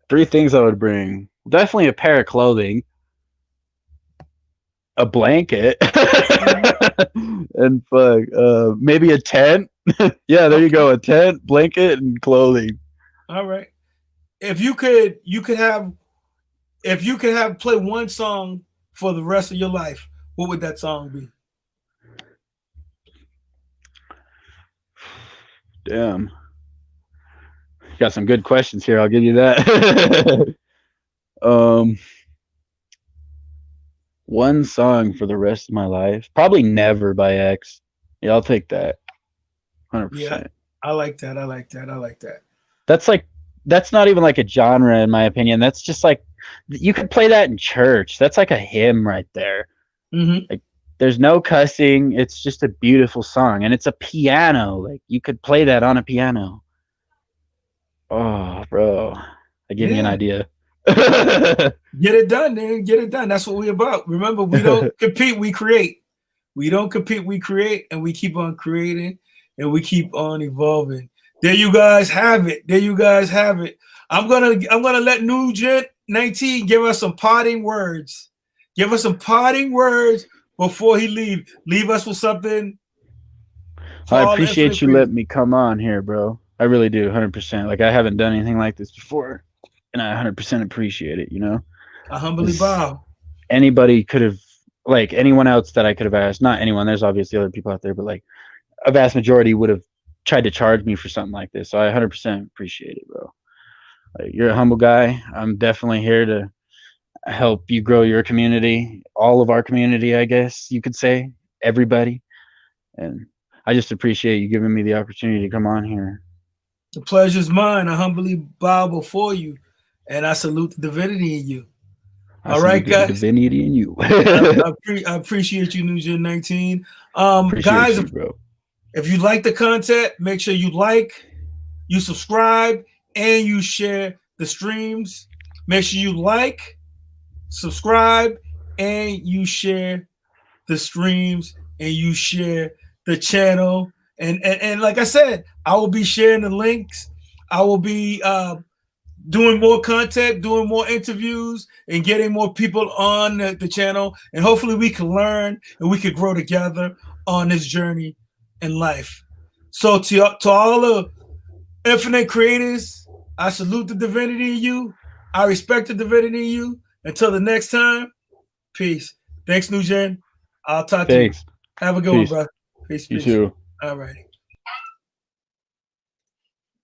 3 things I would bring. Definitely a pair of clothing, a blanket, and maybe a tent. Yeah, there you go. A tent, blanket, and clothing. All right. If you could play one song for the rest of your life, what would that song be? Damn. Got some good questions here. I'll give you that. One song for the rest of my life. Probably Never by X. Yeah, I'll take that. 100%. Yeah, I like that. That's not even like a genre in my opinion. That's just like you could play that in church. That's like a hymn right there. Mm-hmm. Like there's no cussing. It's just a beautiful song, and it's a piano. Like you could play that on a piano. Oh, bro, that gave me an idea. Get it done, man. Get it done. That's what we're about. Remember, we don't compete, we create. We don't compete, we create, and we keep on creating, and we keep on evolving. There you guys have it. I'm gonna let NewGen XIX give us some parting words. Give us some parting words before he leave us with something. I appreciate you letting me come on here, bro. I really do, 100%. Like I haven't done anything like this before, and I 100% appreciate it. You know, I humbly bow. Anybody could have, like anyone else that I could have asked. Not anyone. There's obviously other people out there, but like a vast majority would have tried to charge me for something like this. So I 100% appreciate it, bro. Like, you're a humble guy. I'm definitely here to help you grow your community, all of our community, I guess you could say, everybody. And I just appreciate you giving me the opportunity to come on here. The pleasure's mine. I humbly bow before you, and I salute the divinity in you. All right, guys. Divinity in you. I appreciate you, NewGen XIX. Guys, bro. If you like the content, make sure you like, you subscribe, and you share the streams. Make sure you like, subscribe, and you share the streams, and you share the channel. And like I said, I will be sharing the links. I will be doing more content, doing more interviews, and getting more people on the channel. And hopefully we can learn and we can grow together on this journey in life. So to all the infinite creators, I salute the divinity in you. I respect the divinity in you. Until the next time, peace. Thanks, NewGen. I'll talk to you. Have a good one, bro. Peace. You too. All righty.